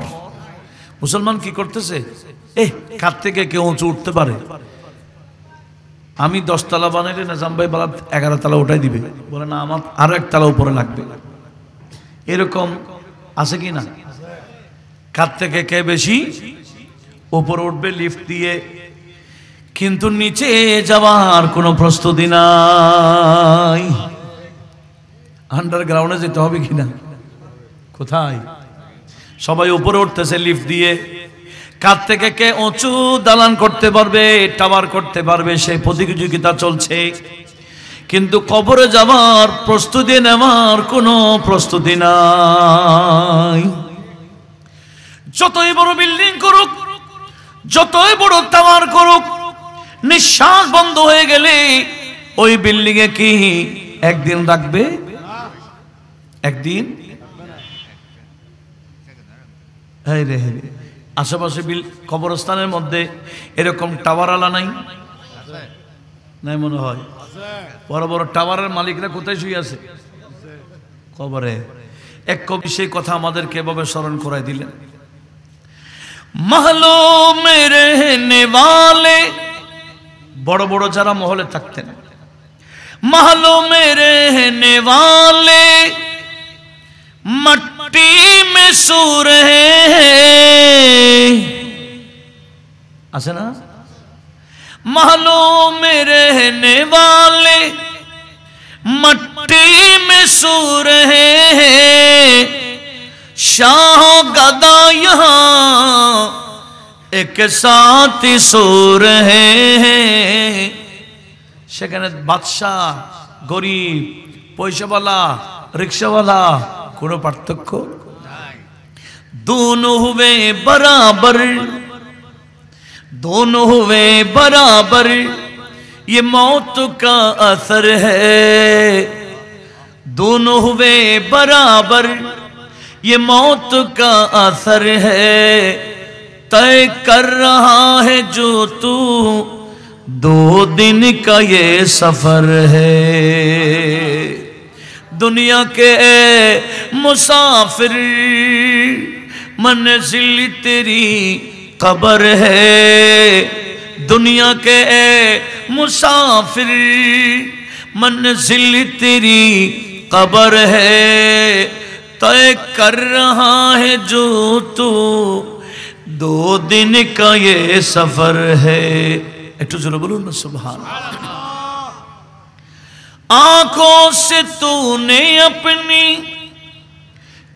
মুসলমান কি করতেছে? কার থেকে কেউ উঁচু উঠতে পারে? আমি 10 তলা বানাইলে নিজাম ভাই বলা 11 তলা উঠাই দিবে, বলে না আমার আরো 1 তলা উপরে লাগবে। এরকম আছে কি না? কার থেকে কে বেশি উপরে উঠবে লিফট দিয়ে, কিন্তু নিচে যাওয়ার কোনো প্রস্তুতি নাই। আন্ডারগ্রাউন্ডে যেতে হবে কিনা? কোথায়? সবাই উপরে উঠতেছে লিফট দিয়ে। কার থেকে কে উঁচু দালান করতে পারবে, টাওয়ার করতে পারবে, সেই প্রতিযোগিতা চলছে। কিন্তু কবরে যাওয়ার প্রস্তুতি নেওয়ার কোনো প্রস্তুতি নাই। যতই বড় বিল্ডিং করুক, যতই বড় টাওয়ার করুক, নিঃশ্বাস বন্ধ হয়ে গেলে ওই বিল্ডিং এ কি একদিন রাখবে? একদিন আশেপাশে কবরস্থানের মধ্যে এরকম টাওয়ার আলা নাই? নাই মনে হয়। বড় বড় টাওয়ারের মালিকরা কোথায় শুয়ে আছে? কবরে। এক কবি সেই কথা আমাদেরকে এভাবে স্মরণ করাই দিলেন। महलों में रहने वाले, बड़ बड़ जरा महले थकते हैं, महलों में रहने वाले मट्टी में सो रहे हैं। ऐसे ना? महलों में रहने वाले मट्टी में सो रहे हैं, शाह गदा यहाँ एक साथ सो रहे हैं। সেখানে বাদশাহ, গরিব, পয়সাওয়ালা, রিক্সাওয়ালা কোনো পার্থক্য নাই। दोनों हुए बराबर, दोनों हुए बराबर, ये मौत का असर है। दोनों हुए बराबर, ये मौत का असर है। तय कर रहा है जो तू 2 दिन का ये सफर है। दुनिया के मुसाफिर मंजिल तेरी कब्र है। दुनिया के मुसाफिर मंजिल तेरी कब्र है। तय कर रहा है जो तू 2 दिन का ये सफर है। एक तो चलो बोलो ना सुभान अल्लाह। आंखों से तूने अपनी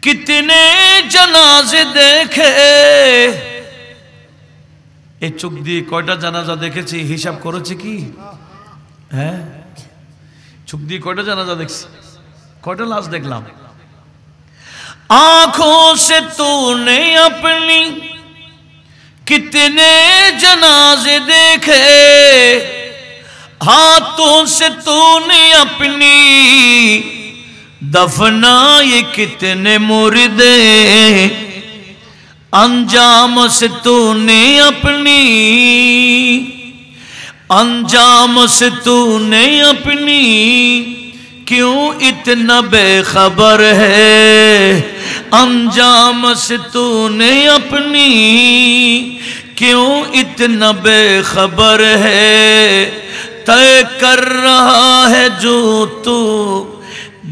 कितने जनाजे देखे। এই চোখ দিয়ে কয়টা জানাজা দেখেছি হিসাব করেছে কি? হ্যাঁ, চোখ দিয়ে কয়টা জানাজা দেখছি, কয়টা লাশ দেখলাম। आंखों से तूने अपनी कितने जनाजे देखे, हाथों से तूने अपनी दफनाए कितने मुर्दे अंजाम से तूने अपनी, अंजाम से तूने अपनी क्यों इतना बेखबर है, अंजाम से तूने अपनी क्यों इतना बेखबर है, तय कर रहा है जो तू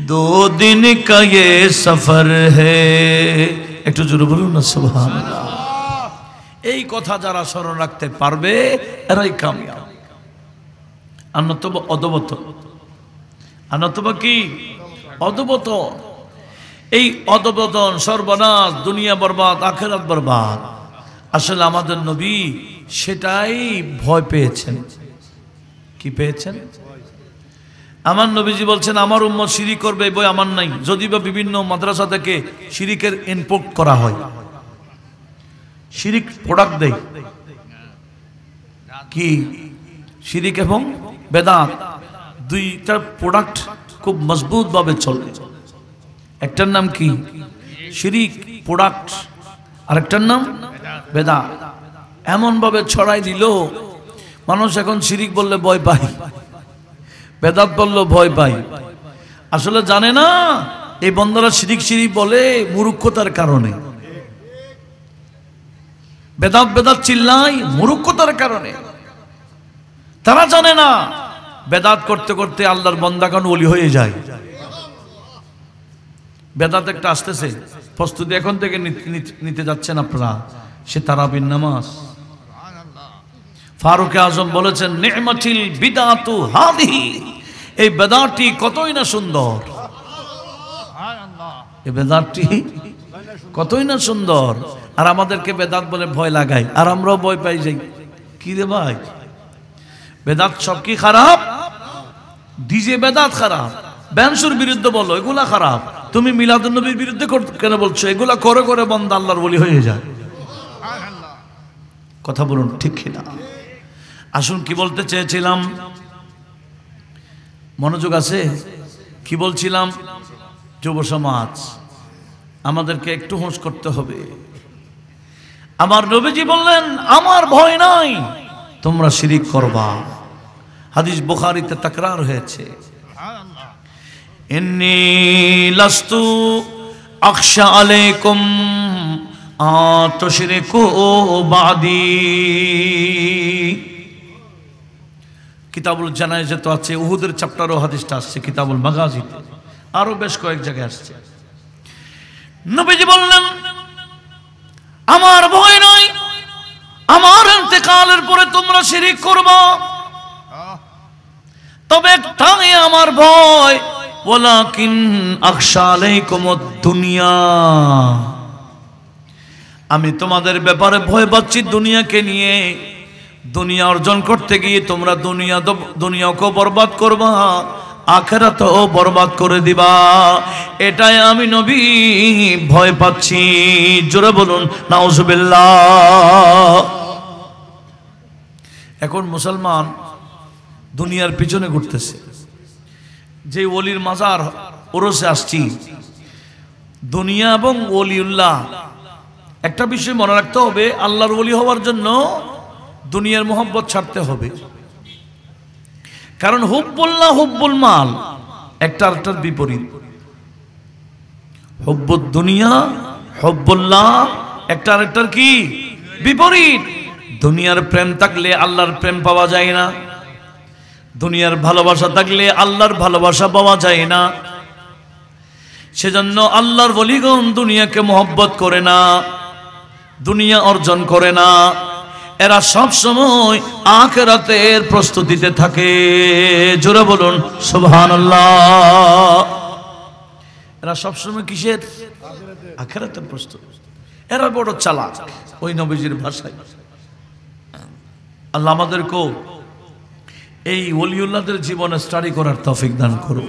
2 दिन का ये सफर है। একটু জোরে বলুন না সুবহানাল্লাহ। এই কথা যারা স্মরণ রাখতে পারবে এরাই কামিয়াব। আর নতুবা অদবত, আর নতুবা কি অদবত। এই অদবতন সর্বনাশ, দুনিয়া বরবাদ, আখিরাত বরবাদ। আসলে আমাদের নবী সেটাই ভয় পেয়েছেন। কি পেয়েছেন? আমার নবীজি বলছেন আমার উম্মত শিরিক করবে বই আমার নাই। যদি বা বিভিন্ন মাদ্রাসা থেকে শিরিকের ইনপুট করা হয়, শিরিক প্রোডাক্ট দেয় কি, শিরিক এবং বেদাত দুইটা প্রোডাক্ট খুব মজবুত ভাবে চলে। একটার নাম কি শিরিক প্রোডাক্ট, আরেকটার নাম বেদাত। এমন ভাবে ছড়াই দিল মানুষ এখন শিরিক বললে ভয় পায়, বেদাত বললো ভয় পাই। আসলে জানে না এই বন্দারা শিরিক শিরিক বলে মূর্খতার কারণে, বেদাত বেদাত চিল্লাই মূর্খতার কারণে। তারা জানে না বেদাত করতে করতে আল্লাহর বান্দাগণ ওলি হয়ে যায়। বেদাত একটা আসতেছে, প্রস্তুতি এখন থেকে নিতে যাচ্ছেন আপনারা, সে তারাবির নামাজ। ফারুক আজম বলেছেন নি'মাতিল বিদআতু হাদিহি, এই বেদাতটি কতই না সুন্দর, এই বেদাতটি কতই না সুন্দর। আর আমাদেরকে বেদাত বলে ভয় লাগায়, আর আমরাও ভয় পাই যাই। কি রে ভাই, বেদাত সব কি খারাপ? ডিজে বেদাত খারাপ, ব্যানসুর বিরুদ্ধে বলো এগুলা খারাপ। তুমি মিলাদুন নবীর বিরুদ্ধে কেন বলছো? এগুলা করে করে বান্দা আল্লাহর ওলি হয়ে যায়। কথা বলুন ঠিক কিনা? আসুন কি বলতে চেয়েছিলাম, মনোযোগ আছে? কি বলছিলাম? যুব সমাজ আমাদেরকে একটু হোঁশ করতে হবে। আমার নবীজি বললেন আমার ভয় নাই, তোমরা শিরিক করবা। হাদিস বুখারীতে তাকরার হয়েছে, ইন্নী লাস্তু আখশা আলাইকুম আতুশরিকু বাদি। কিতাবুল জানায়েজে তো আছে, উহুদের চ্যাপ্টারও হাদিসটা আসছে, কিতাবুল মাগাজিতে আরো বেশ কয়েক জায়গায় আসছে। নবীজি বললেন আমার ভয় নাই, আমার ইন্তেকালের পরে তোমরা শিরিক করবা, তবে একটাই আমার ভয়, ওয়ালাকিন আখশা আলাইকুমুদ দুনিয়া, আমি তোমাদের ব্যাপারে ভয় পাচ্ছি দুনিয়াকে নিয়ে। দুনিয়া অর্জন করতে গিয়ে তোমরা দুনিয়াকেও বরবাদ করবা, আখিরাতও বরবাদ করে দিবা, এটাই আমি নবী ভয় পাচ্ছি। জোরে বলুন নাউজুবিল্লাহ। এখন মুসলমান দুনিয়ার পিছনে ঘুরতেছে। যে ওলির মাজার ওরসে আসছি, দুনিয়া এবং ওলিউল্লাহ, একটা বিষয় মনে রাখতে হবে, আল্লাহর ওলি হওয়ার জন্য দুনিয়ার মোহাম্মত ছাড়তে হবে। কারণ হুব্বুল্লাহ হুব্বুল মাল একটা আরেকটার বিপরীত। হুব্বুদ দুনিয়া হুব্বুল্লাহ একটা আরেকটার কি বিপরীত। দুনিয়ার প্রেম থাকলে আল্লাহর প্রেম পাওয়া যায় না, দুনিয়ার ভালোবাসা থাকলে আল্লাহর ভালোবাসা পাওয়া যায় না। সেজন্য আল্লাহর ওলিগণ দুনিয়াকে মোহব্বত করে না, দুনিয়া অর্জন করে না। এরা সব সময় আখিরাতের প্রস্তুতিতে থাকে। জোরে বলুন সুবহানাল্লাহ। এরা সব সময় কিসের? আখিরাতের প্রস্তুতি। এরা বড় চালাক, ওই নবীজির ভাষায়। আল্লাহ আমাদেরকেও এই ওলিউল্লাহদের জীবনে স্টাডি করার তৌফিক দান করুন।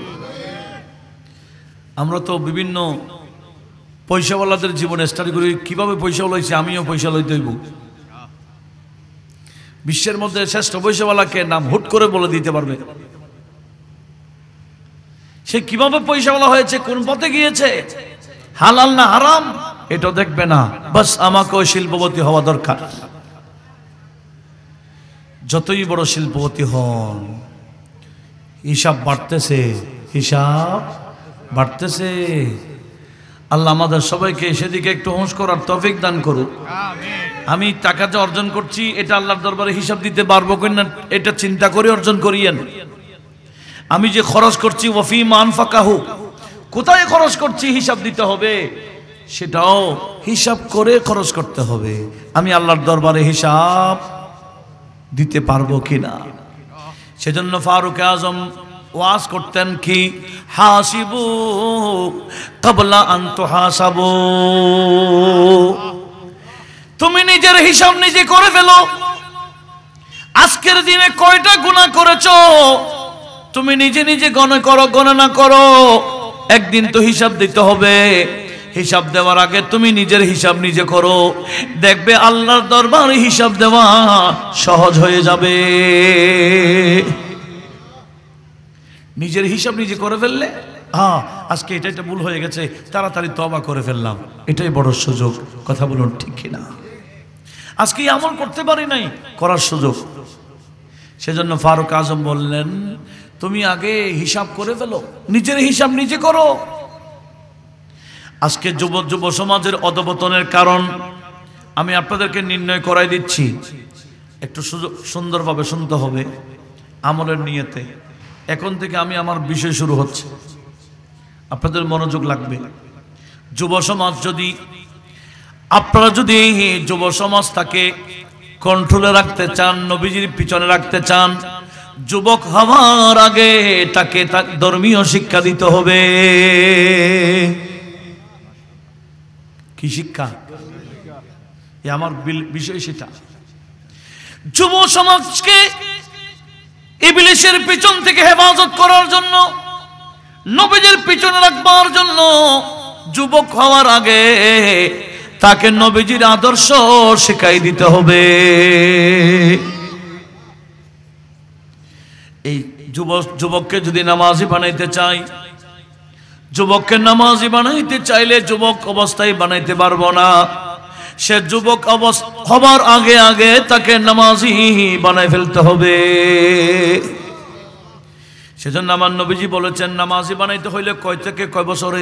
আমরা তো বিভিন্ন পয়সাওয়ালাদের জীবনে স্টাডি করি, কিভাবে পয়সা লইছে আমিও পয়সা লইতে হইব। বিশ্বের মধ্যে শ্রেষ্ঠ পয়সাওয়ালাকে নাম হুট করে বলে দিতে পারবে, সে কিভাবে পয়সাওয়ালা হয়েছে, কোন পথে গিয়েছে, হালাল না হারাম এটা দেখবে না, বাস আমাকে ওই শিল্পপতি হওয়া দরকার। যতই বড় শিল্পপতি হন, হিসাব বাড়তেছে, হিসাব বাড়তেছে। আল্লাহ আমাদের সবাইকে সেদিকে একটু হুঁশ করার তৌফিক দান করুক। আমি টাকা যে অর্জন করছি এটা আল্লাহর দরবারে হিসাব দিতে পারবো কিনা এটা চিন্তা করে অর্জন করিয়েন। আমি যে খরচ করছি ওয়াফিমা আনফাকাহু, কোথায় খরচ করছি হিসাব দিতে হবে, সেটাও হিসাব করে খরচ করতে হবে। আমি আল্লাহর দরবারে হিসাব দিতে পারবো কিনা। সেজন্য ফারুক আজম ওয়াজ করতেন কি, হাসিবু ক্বাবলা আন তুহাসাবু, তুমি নিজের হিসাব নিজে করে ফেলো। আজকের দিনে কয়টা গুনাহ করেছো তুমি নিজে নিজে গণনা করো। একদিন তো হিসাব দিতে হবে, হিসাব দেওয়ার আগে তুমি নিজের হিসাব নিজে করো, দেখবে আল্লাহর দরবারে হিসাব দেওয়া সহজ হয়ে যাবে। নিজের হিসাব নিজে করে ফেললে, আজকে এটা ভুল হয়ে গেছে, তাড়াতাড়ি তওবা করে ফেললাম, এটাই বড় সুযোগ। কথা বলুন ঠিক কিনা? আজকে আমল করতে পারি নাই, করার সুযোগ। সেজন্য ফারুক আজম বললেন, তুমি আগে হিসাব করে ফেলো, নিজের হিসাব নিজে করো। আজকে যুব সমাজের অধপতনের কারণ আমি আপনাদেরকে নির্ণয় করাই দিচ্ছি, একটু সুন্দরভাবে শুনতে হবে আমলের নিয়তে। এখন থেকে আমি আমার বিষয় শুরু হচ্ছে, আপনাদের মনোযোগ লাগবে। যুব সমাজ যদি, আপনারা যদি যুব সমাজটাকে কন্ট্রোলে রাখতে চান, নবীজির পিছনে রাখতে চান, যুবক হওয়ার আগে তাকে ধর্মীয় শিক্ষা দিতে হবে। কি শিক্ষা? আমার বিষয় সেটা। যুব সমাজকে ইবলিসের পিছন থেকে হেফাজত করার জন্য, নবীজির পিছনে রাখবার জন্য যুবক হওয়ার আগে তাকে নবীজির আদর্শ শিখাই দিতে হবে। এই যুবককে যদি নামাজি বানাইতে চাই, যুবককে নামাজি বানাইতে চাইলে যুবক অবস্থায় বানাইতে পারবো না। সে যুবক হবার আগে আগে তাকে নামাজি বানাই ফেলতে হবে। সেজন্য আমার নবীজি বলেছেন, নামাজি বানাইতে হইলে কয় থেকে কয় বছরে?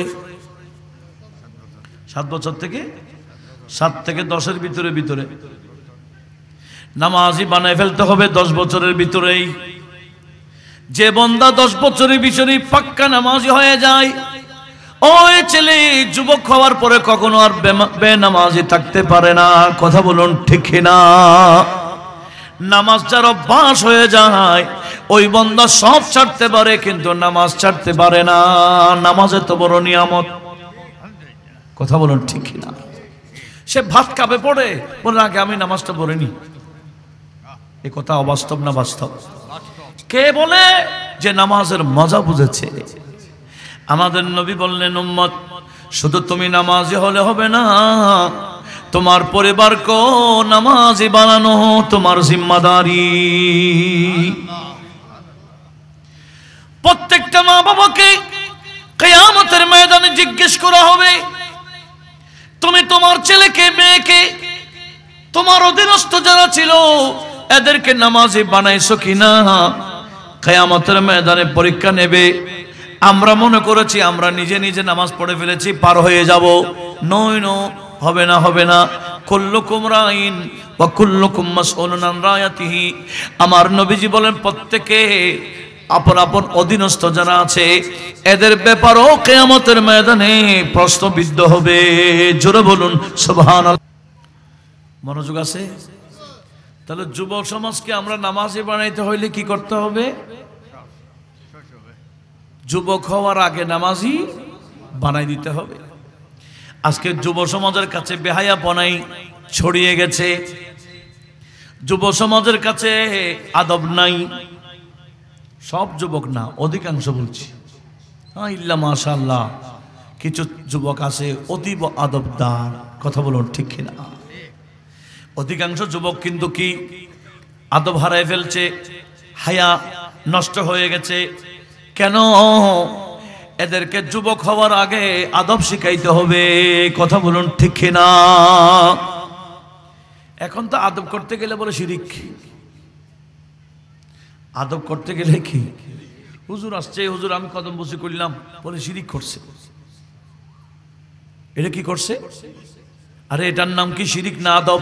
7 বছর থেকে 7 থেকে 10-এর ভিতরে নামাজি বানাই ফেলতে হবে, 10 বছরের ভিতরেই। যে বান্দা 10 বছরের ভিতরে পাক্কা নামাজি হয়ে যায়, ওই ছেলে যুবক হওয়ার পরে কখনো আর বেনামাজি থাকতে পারে না। কথা বলুন ঠিক না? নামাজ যার অভ্যাস হয়ে যায়, ওই বান্দা সব ছাড়তে পারে কিন্তু নামাজ ছাড়তে পারে না। নামাজ এত বড় নিয়ামত। কথা বলুন ঠিক না? সে ভাত কাপে পড়ে বলে, আগে আমি নামাজটা পড়িনি। এ কথা অবাস্তব না বাস্তব? কে বলে যে নামাজের মজা বুঝেছে? আমাদের নবী বললেন, উম্মত শুধু তুমি নামাজি হলে হবে না, তোমার পরিবারকেও নামাজি বানানো তোমার জিম্মাদারি। প্রত্যেকটা মা বাবাকে কিয়ামতের ময়দানে জিজ্ঞেস করা হবে, তুমি তোমার ছেলেকে মেয়েকে, তোমার অধীনস্থ যারা ছিল এদেরকে নামাজি বানাইছো কিনা? কিয়ামতের ময়দানে পরীক্ষা নেবে। আমরা মনে করেছি আমরা নিজে নিজে নামাজ পড়ে ফেলেছি, পার হয়ে যাব। নয়, হবে না, হবে না। কুল্লুকুম রাইন ওয়া কুল্লুকুম মাসউলুন আন রায়াতিহি। আমার নবীজি বলেন, প্রত্যেকে আপন আপন অধীনস্থ যারা আছে এদের ব্যাপারও কিয়ামতের ময়দানে প্রশ্নবিদ্ধ হবে। জোরে বলুন সুবহানাল্লাহ। মনোযোগ আছে? তাহলে যুব সমাজকে আমরা নামাজি বানাইতে হইলে কি করতে হবে? যুবক হওয়ার আগে নামাজি বানাই দিতে হবে। আজকে যুব সমাজের কাছে বেহায়াপনাই ছড়িয়ে গেছে, যুব সমাজের কাছে আদব নাই। সব যুবক না, অধিকাংশ বলছি। ইল্লা মাশাআল্লাহ, কিছু যুবক আছে অতীব আদবদার। কথা বলুন ঠিক কিনা? অধিকাংশ যুবক কিন্তু কি আদব হারায় ফেলছে, হায়া নষ্ট হয়ে গেছে। কেন? এদেরকে যুবক হওয়ার আগে আদব শিখাইতে হবে। কথা বলুন ঠিক কিনা? এখন তো আদব করতে গেলে বলে শিরিক, আদব করতে গেলে কি হুজুর আসছে, হুজুর আমি কদম বসে করলাম, বলে শিরিক করছে। এটা কি করছে? আরে এটার নাম কি শিরিক না আদব?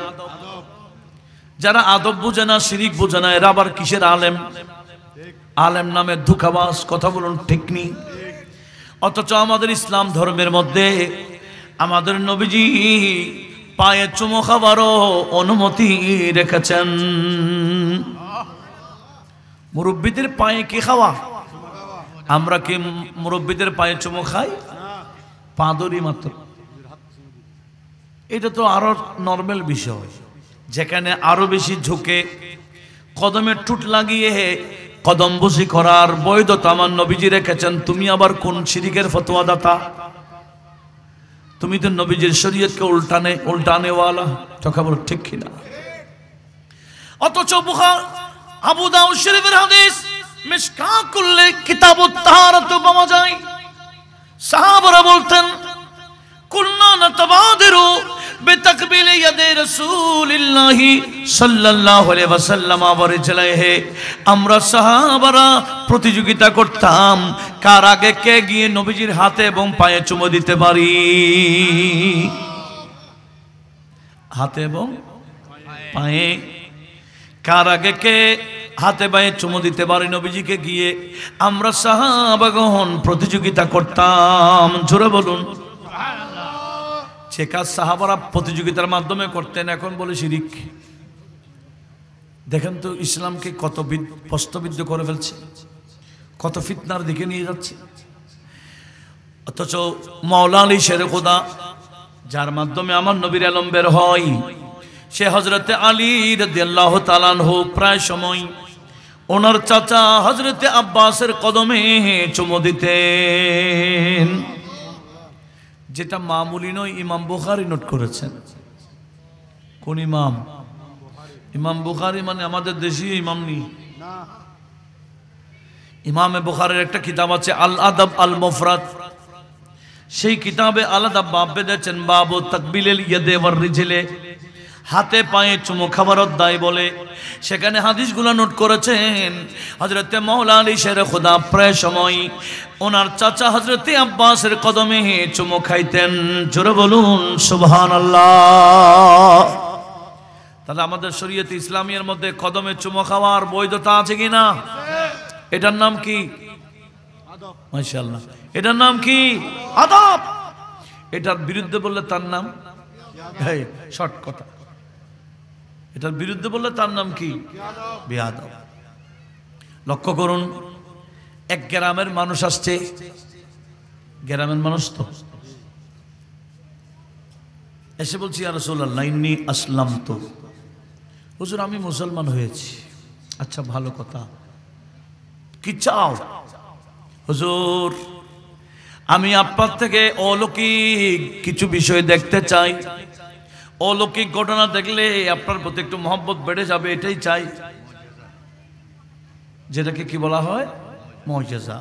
যারা আদব বোঝে না, শিরিক বোঝে না, এরা আবার কিসের আলেম? আলেম নামে ধোঁকাবাজ। কথা বলুন ঠিক নি? অথচ আমাদের ইসলাম ধর্মের মধ্যে আমাদের নবীজি পায়ে চুমো খাবারও অনুমতি রেখেছেন। মুরব্বীদের পায়ে কি খাওয়া? আমরা কি মুরব্বীদের পায়ে চুমো খাই? পা ধরি মাত্র। এটা তো আরো নর্মাল বিষয়। যেখানে আরো বেশি ঝুঁকে কদমের ঠুট লাগিয়ে কদম বসি করার বৈধতা আমার নবীজি রেখেছেন, তুমি আবার কোন শিরিকের ফতোয়া দাতা? তুমি তো নবীজির শরীয়তকে উল্টানেওয়ালা। কথা বলো ঠিক কিনা? অথচ বুখারী আবু দাউদ শরীফের হাদিস মিশকাত খুললে কিতাবুত তাহারাত পাওয়া যায়। সাহাবারা বলতেন কুল্না নাতাবাদিরু বিতাকবিল ইয়াদি রাসূলিল্লাহি সাল্লাল্লাহু আলাইহি ওয়াসাল্লাম ওয়া রিজলাইহি, আমরা সাহাবারা প্রতিযোগিতা করতাম কার আগে কে গিয়ে নবীজির হাতে এবং পায়ে চুমো দিতে পারি। হাতে এবং পায়ে কার আগে কে হাতে পায়ে চুমো দিতে পারি নবীজিকে গিয়ে, আমরা সাহাবাগণ প্রতিযোগিতা করতাম। জোরে বলুন। সে কাজ সাহাবারা প্রতিযোগিতার মাধ্যমে করতেন, এখন বলে শিরিক। দেখেন তো ইসলামকে কত প্রশ্নবিদ্ধ করে ফেলছে, কত ফিতনার দিকে নিয়ে যাচ্ছে। অথচ মাওলা আলী শের খোদা, যার মাধ্যমে আমার নবীর আলম বের হয়, সে হযরতে আলী রাদিয়াল্লাহু তাআলা আনহু প্রায় সময় ওনার চাচা হযরতে আব্বাসের কদমে চুমো দিতেন। যেটা মামুলি নয়, ইমাম বুখারী নোট করেছেন। কোন ইমাম? ইমাম বুখারী মানে আমাদের দেশীয় ইমাম নি। ইমামে বুখারীর একটা কিতাব আছে আল আদব আল মুফরাদ। সেই কিতাবে আলাদা বাব বেঁধেছেন, বাবু তাকবিলেল ইয়াদে ওয়ার রিজলে, হাতে পায়ে চুমো খাবার অধ্যায় বলে। সেখানে হাদিসগুলো নোট করেছেন হযরতে মাওলা আলী শের খোদা প্রায় সময় ওনার চাচা হযরতে আব্বাসের কদমে চুমো খাইতেন। জোরে বলুন সুবহানাল্লাহ। তাহলে আমাদের শরীয়তে ইসলামিয়ার মধ্যে কদমে চুমো খাওয়ার বৈধতা আছে কিনা? এটার নাম কি? আদব। মাশাআল্লাহ। এটার নাম কি? আদব। এটার বিরুদ্ধে বললে তার নাম শর্ট কথা, এটার বিরুদ্ধে বললে তার নাম কি? বেয়াদব। লক্ষ্য করুন, এক গ্রামের মানুষ আসছে, গ্রামের মানুষ তো এসে বলছি ইয়া রাসূলুল্লাহ ইন্নী আসলামতু, হুজুর আমি মুসলমান হয়েছি। আচ্ছা ভালো কথা, কি চাও? হুজুর আমি আপনার থেকে অলৌকিক কিছু বিষয় দেখতে চাই, অলৌকিক ঘটনা দেখলে আপনার প্রতি একটু মহব্বত বেড়ে যাবে, এটাই চাই। যেটাকে কি বলা হয়? মুজিজা।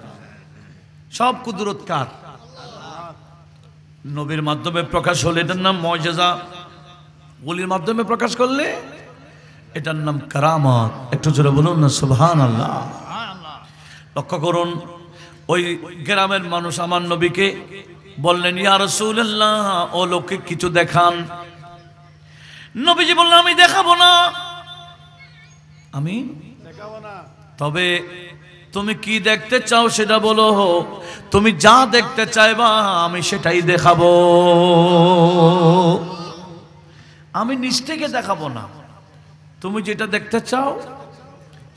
সব কুদরত কার? নবীর মাধ্যমে প্রকাশ হলে এটার নাম মুজিজা, ওলির মাধ্যমে প্রকাশ করলে এটার নাম কারামত। একটু জোরে বলুন না সুবহানাল্লাহ। লক্ষ্য করুন, ওই গ্রামের মানুষ আমার নবীকে বললেন ইয়া রাসূলুল্লাহ অলৌকিক কিছু দেখান। নবীজি বললেন আমি দেখাবো না, আমি দেখাবো না। তবে তুমি কি দেখতে চাও সেটা বলো, তুমি যা দেখতে চাইবা আমি সেটাই দেখাবো। আমি নিজ থেকে দেখাবো না, তুমি যেটা দেখতে চাও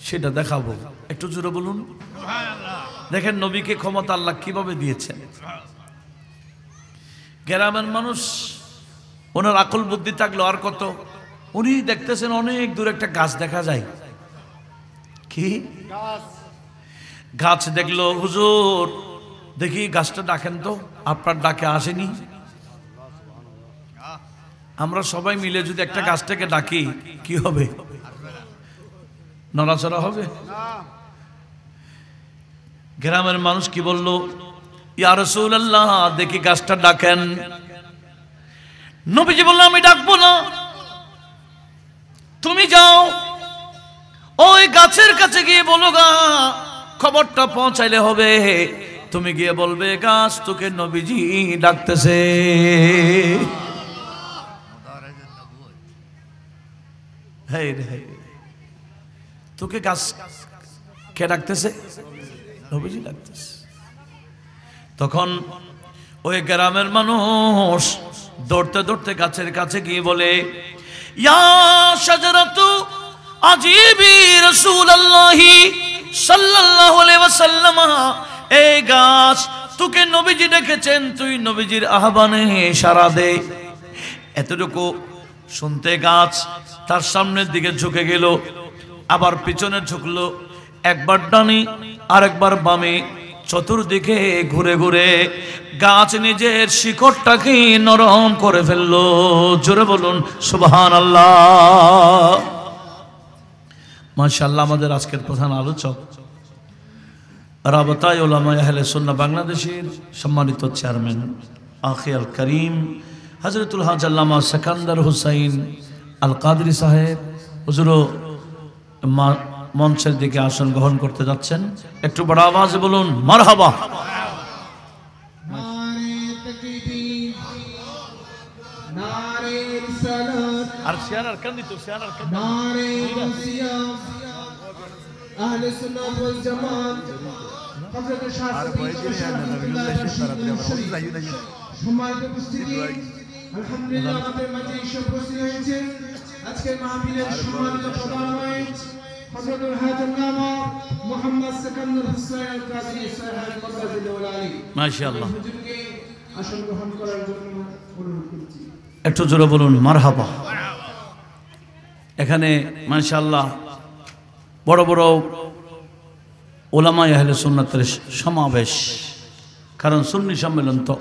সেটা দেখাবো। একটু জোরে বলুন। দেখেন নবীকে ক্ষমতা আল্লাহ কিভাবে দিয়েছেন। গ্রামের মানুষ, ওনার আকল বুদ্ধি থাকলো আর কত, উনি দেখতেছেন অনেক দূর একটা গাছ দেখা যায়। কি গাছ? দেখলো হুজুর দেখি গাছটা ডাকেন তো, আপনার ডাকে আসেনি। আমরা সবাই মিলে যদি একটা গাছটাকে ডাকি কি হবে? নড়াচড়া হবে? গ্রামের মানুষ কি বলল? ইয়া রাসূলুল্লাহ দেখি গাছটা ডাকেন। নবীজি বললেন আমি ডাকবো না, তুমি যাও ওই গাছের কাছে গিয়ে বলো গা, খবরটা পৌঁছাইলে হবে, তুমি গিয়ে বলবে গাছ তোকে নবীজি ডাকতেছে। তোকে গাছ কে ডাকতেছে? নবীজি ডাকতেছে। তখন ওই গ্রামের মানুষ দৌড়তে দৌড়তে গাছের কাছে গিয়ে বলে, ইয়া শাজারাতু আজিবি রাসূলুল্লাহি সাল্লাল্লাহু আলাইহি ওয়াসাল্লাম, এই গাছ তোকে নবীজি ডেকেছেন, তুই নবীজির আহ্বানে সাড়া দে। এতটুকু শুনতে গাছ তার সামনের দিকে ঝুঁকে গেল, আবার পিছনে ঝুঁকলো, একবার ডানে আরেকবার বামে, চতুর্দিকে ঘুরে ঘুরে গাছ নিজের শিকড়টাকে নরম করে ফেললো। জোরে বলুন সুবহানাল্লাহ। মাশাআল্লাহ। আমাদের আজকের প্রধান আলোচক রাবতায়ে উলামায়ে আহলে সুন্নাহ বাংলাদেশের সম্মানিত চেয়ারম্যান আখি আল করিম হযরতুল হাজ আল্লামা সেকান্দার হুসাইন আল কাদরি সাহেব হুজুরও মঞ্চের দিকে আসন গ্রহণ করতে যাচ্ছেন। একটু বড় আওয়াজে বলুন মারহাবা। আর শেয়ার আর কান্দি তো শেয়ার আর কান্দি নারে মুসিয়া আহলে সুন্নাত ওয়াল জামাত হযরত শাহ সম্মানিত উপস্থিতি, আলহামদুলিল্লাহ আমাদের মাঝে এসে উপস্থিত হয়েছেন আজকের মাহফিলের সম্মানিত প্রধান অতিথি হযরতুল হাজ আল্লামা মুহাম্মদ সেকান্দার হুসাইন আল কাদরি সাহেব মাদ্রাসাতুল আলী। মাশাআল্লাহ। হুজুরকে আসন গ্রহণ করার জন্য অনুরোধ করছি। একটু জোরে বলুন মারহাবা। এখানে মাশাআল্লাহ বড় বড় উলামায়ে আহলে সুন্নাতের সমাবেশ, কারণ সুন্নি সম্মেলন তো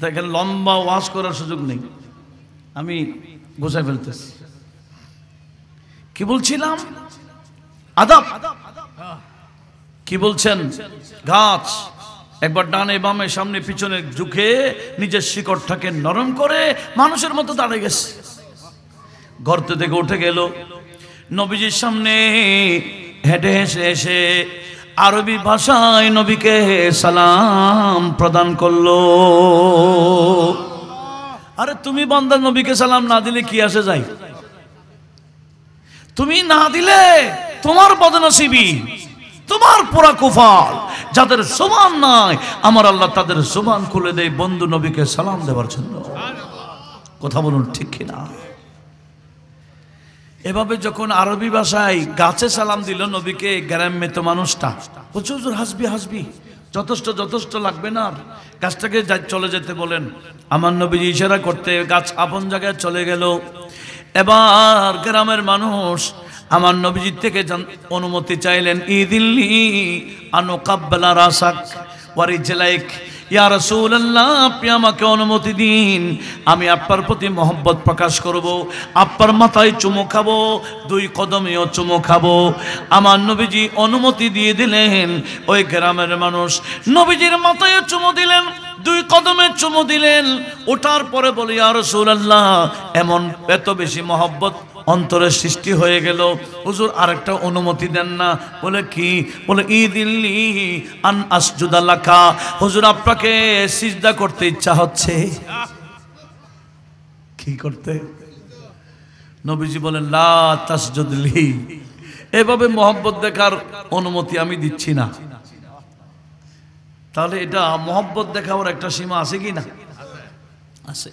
এখানে লম্বা ওয়াজ করার সুযোগ নেই, আমি গোছায় ফেলতেছি। কি বলছিলাম? আদব। কি বলছেন? গাছ একবার ডানে বামে সামনে পিছনে ঝুঁকে নিজের শিকড়টাকে নরম করে মানুষের মতো দাঁড়িয়ে গেছে। গর্ত থেকে উঠে গেল, নবীজির সামনে হেঁটে হেসে এসে আরবি ভাষায় নবীকে সালাম প্রদান করলো। আরে তুমি বান্দা নবীকে সালাম না দিলে কি আসে যায়? তুমি না দিলে তোমার বদনসিবি, তোমার পুরা কুফাল। যাদের জবান নাই আমার আল্লাহ তাদের জবান খুলে দেয় বন্ধু নবীকে সালাম দেওয়ার জন্য। কথা বলুন ঠিক কিনা? এভাবে যখন আরবি ভাষায় গাছে সালাম দিল নবীকে, গ্রামে তো মানুষটা হুজুর হাসবি হাসবি, যথেষ্ট যথেষ্ট লাগবে না, গাছটাকে চলে যেতে বলেন। আমার নবীজি ইশারা করতে গাছ আপন জায়গায় চলে গেল। এবার গ্রামের মানুষ আমার নবীজির থেকে অনুমতি চাইলেন, ইদিল্লি আনুকাব্বালা রাসাক ওয়ারিজলাইক, ইয়া রাসূলুল্লাহ আপনি আমাকে অনুমতি দিন, আমি আপনার প্রতি মহব্বত প্রকাশ করব, আপনার মাথায় চুমু খাবো, দুই কদমেও চুমু খাবো। আমার নবীজি অনুমতি দিয়ে দিলেন। ওই গ্রামের মানুষ নবীজির মাথায় চুমু দিলেন, দুই কদমে চুমু দিলেন। ওঠার পরে বলে, ইয়া রাসূলুল্লাহ এমন এত বেশি মহব্বত অন্তরের সৃষ্টি হয়ে গেল, হুজুর আরেকটা অনুমতি দেন না। বলে কি? বলে ইদিল্লি আন আসজুদা লাকা, হুজুর আপনাকে সিজদা করতে ইচ্ছা হচ্ছে। কি করতে? নবীজি বলেন লা তাসজুদলি, এভাবে মহব্বত দেখার অনুমতি আমি দিচ্ছি না। তাহলে এটা মহব্বত দেখাবার একটা সীমা আছে কি না? আছে।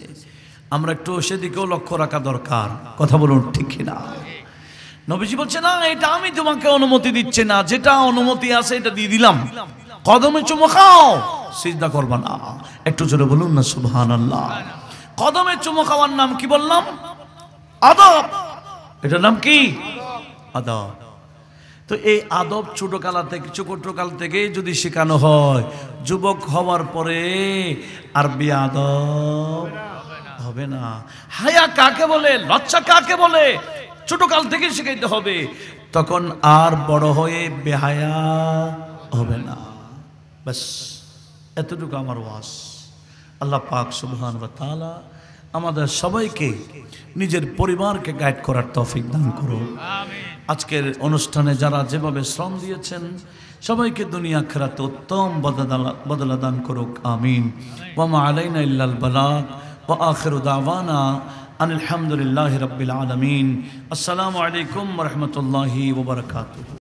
আমরা একটু সেদিকেও লক্ষ্য রাখা দরকার। কথা বলুন ঠিক কিনা? নবীজি বলছে না এটা আমি তোমাকে অনুমতি দিচ্ছি না, যেটা অনুমতি আছে এটা দিয়ে দিলাম। কদমে চুমু খাও, সিজদা করবা না। একটু জোরে বলুন না সুবহানাল্লাহ। কদমে চুমু খাওয়ার নাম কি বললাম? আদব। এটার নাম কি? আদব। তো এই আদব ছোটকাল থেকে যদি শেখানো হয়, যুবক হওয়ার পরে আর বেয়াদব হবে না। হায়া কাকে বলে, লজ্জা কাকে বলে, ছোটকাল থেকে শিখাইতে হবে। তখন আর বড় হয়ে বেহায়া হবে না। বাস এতটুকু আমার ওয়াজ। আল্লাহ পাক সুবহানাহু ওয়া তাআলা আমাদের সবাইকে নিজের পরিবারকে গাইড করার তৌফিক দান করুন। আজকের অনুষ্ঠানে যারা যেভাবে শ্রম দিয়েছেন সবাইকে দুনিয়া আখিরাতে উত্তম বদলা দান করুক, আমিন। ওয়া মা আলাইনা ইল্লাল বালাগ ওয়া আখিরু দাওয়ানা আলহামদুলিল্লাহি রাব্বিল আলামিন। আসসালামু আলাইকুম ওয়া রাহমাতুল্লাহি ওয়া বারাকাতুহু।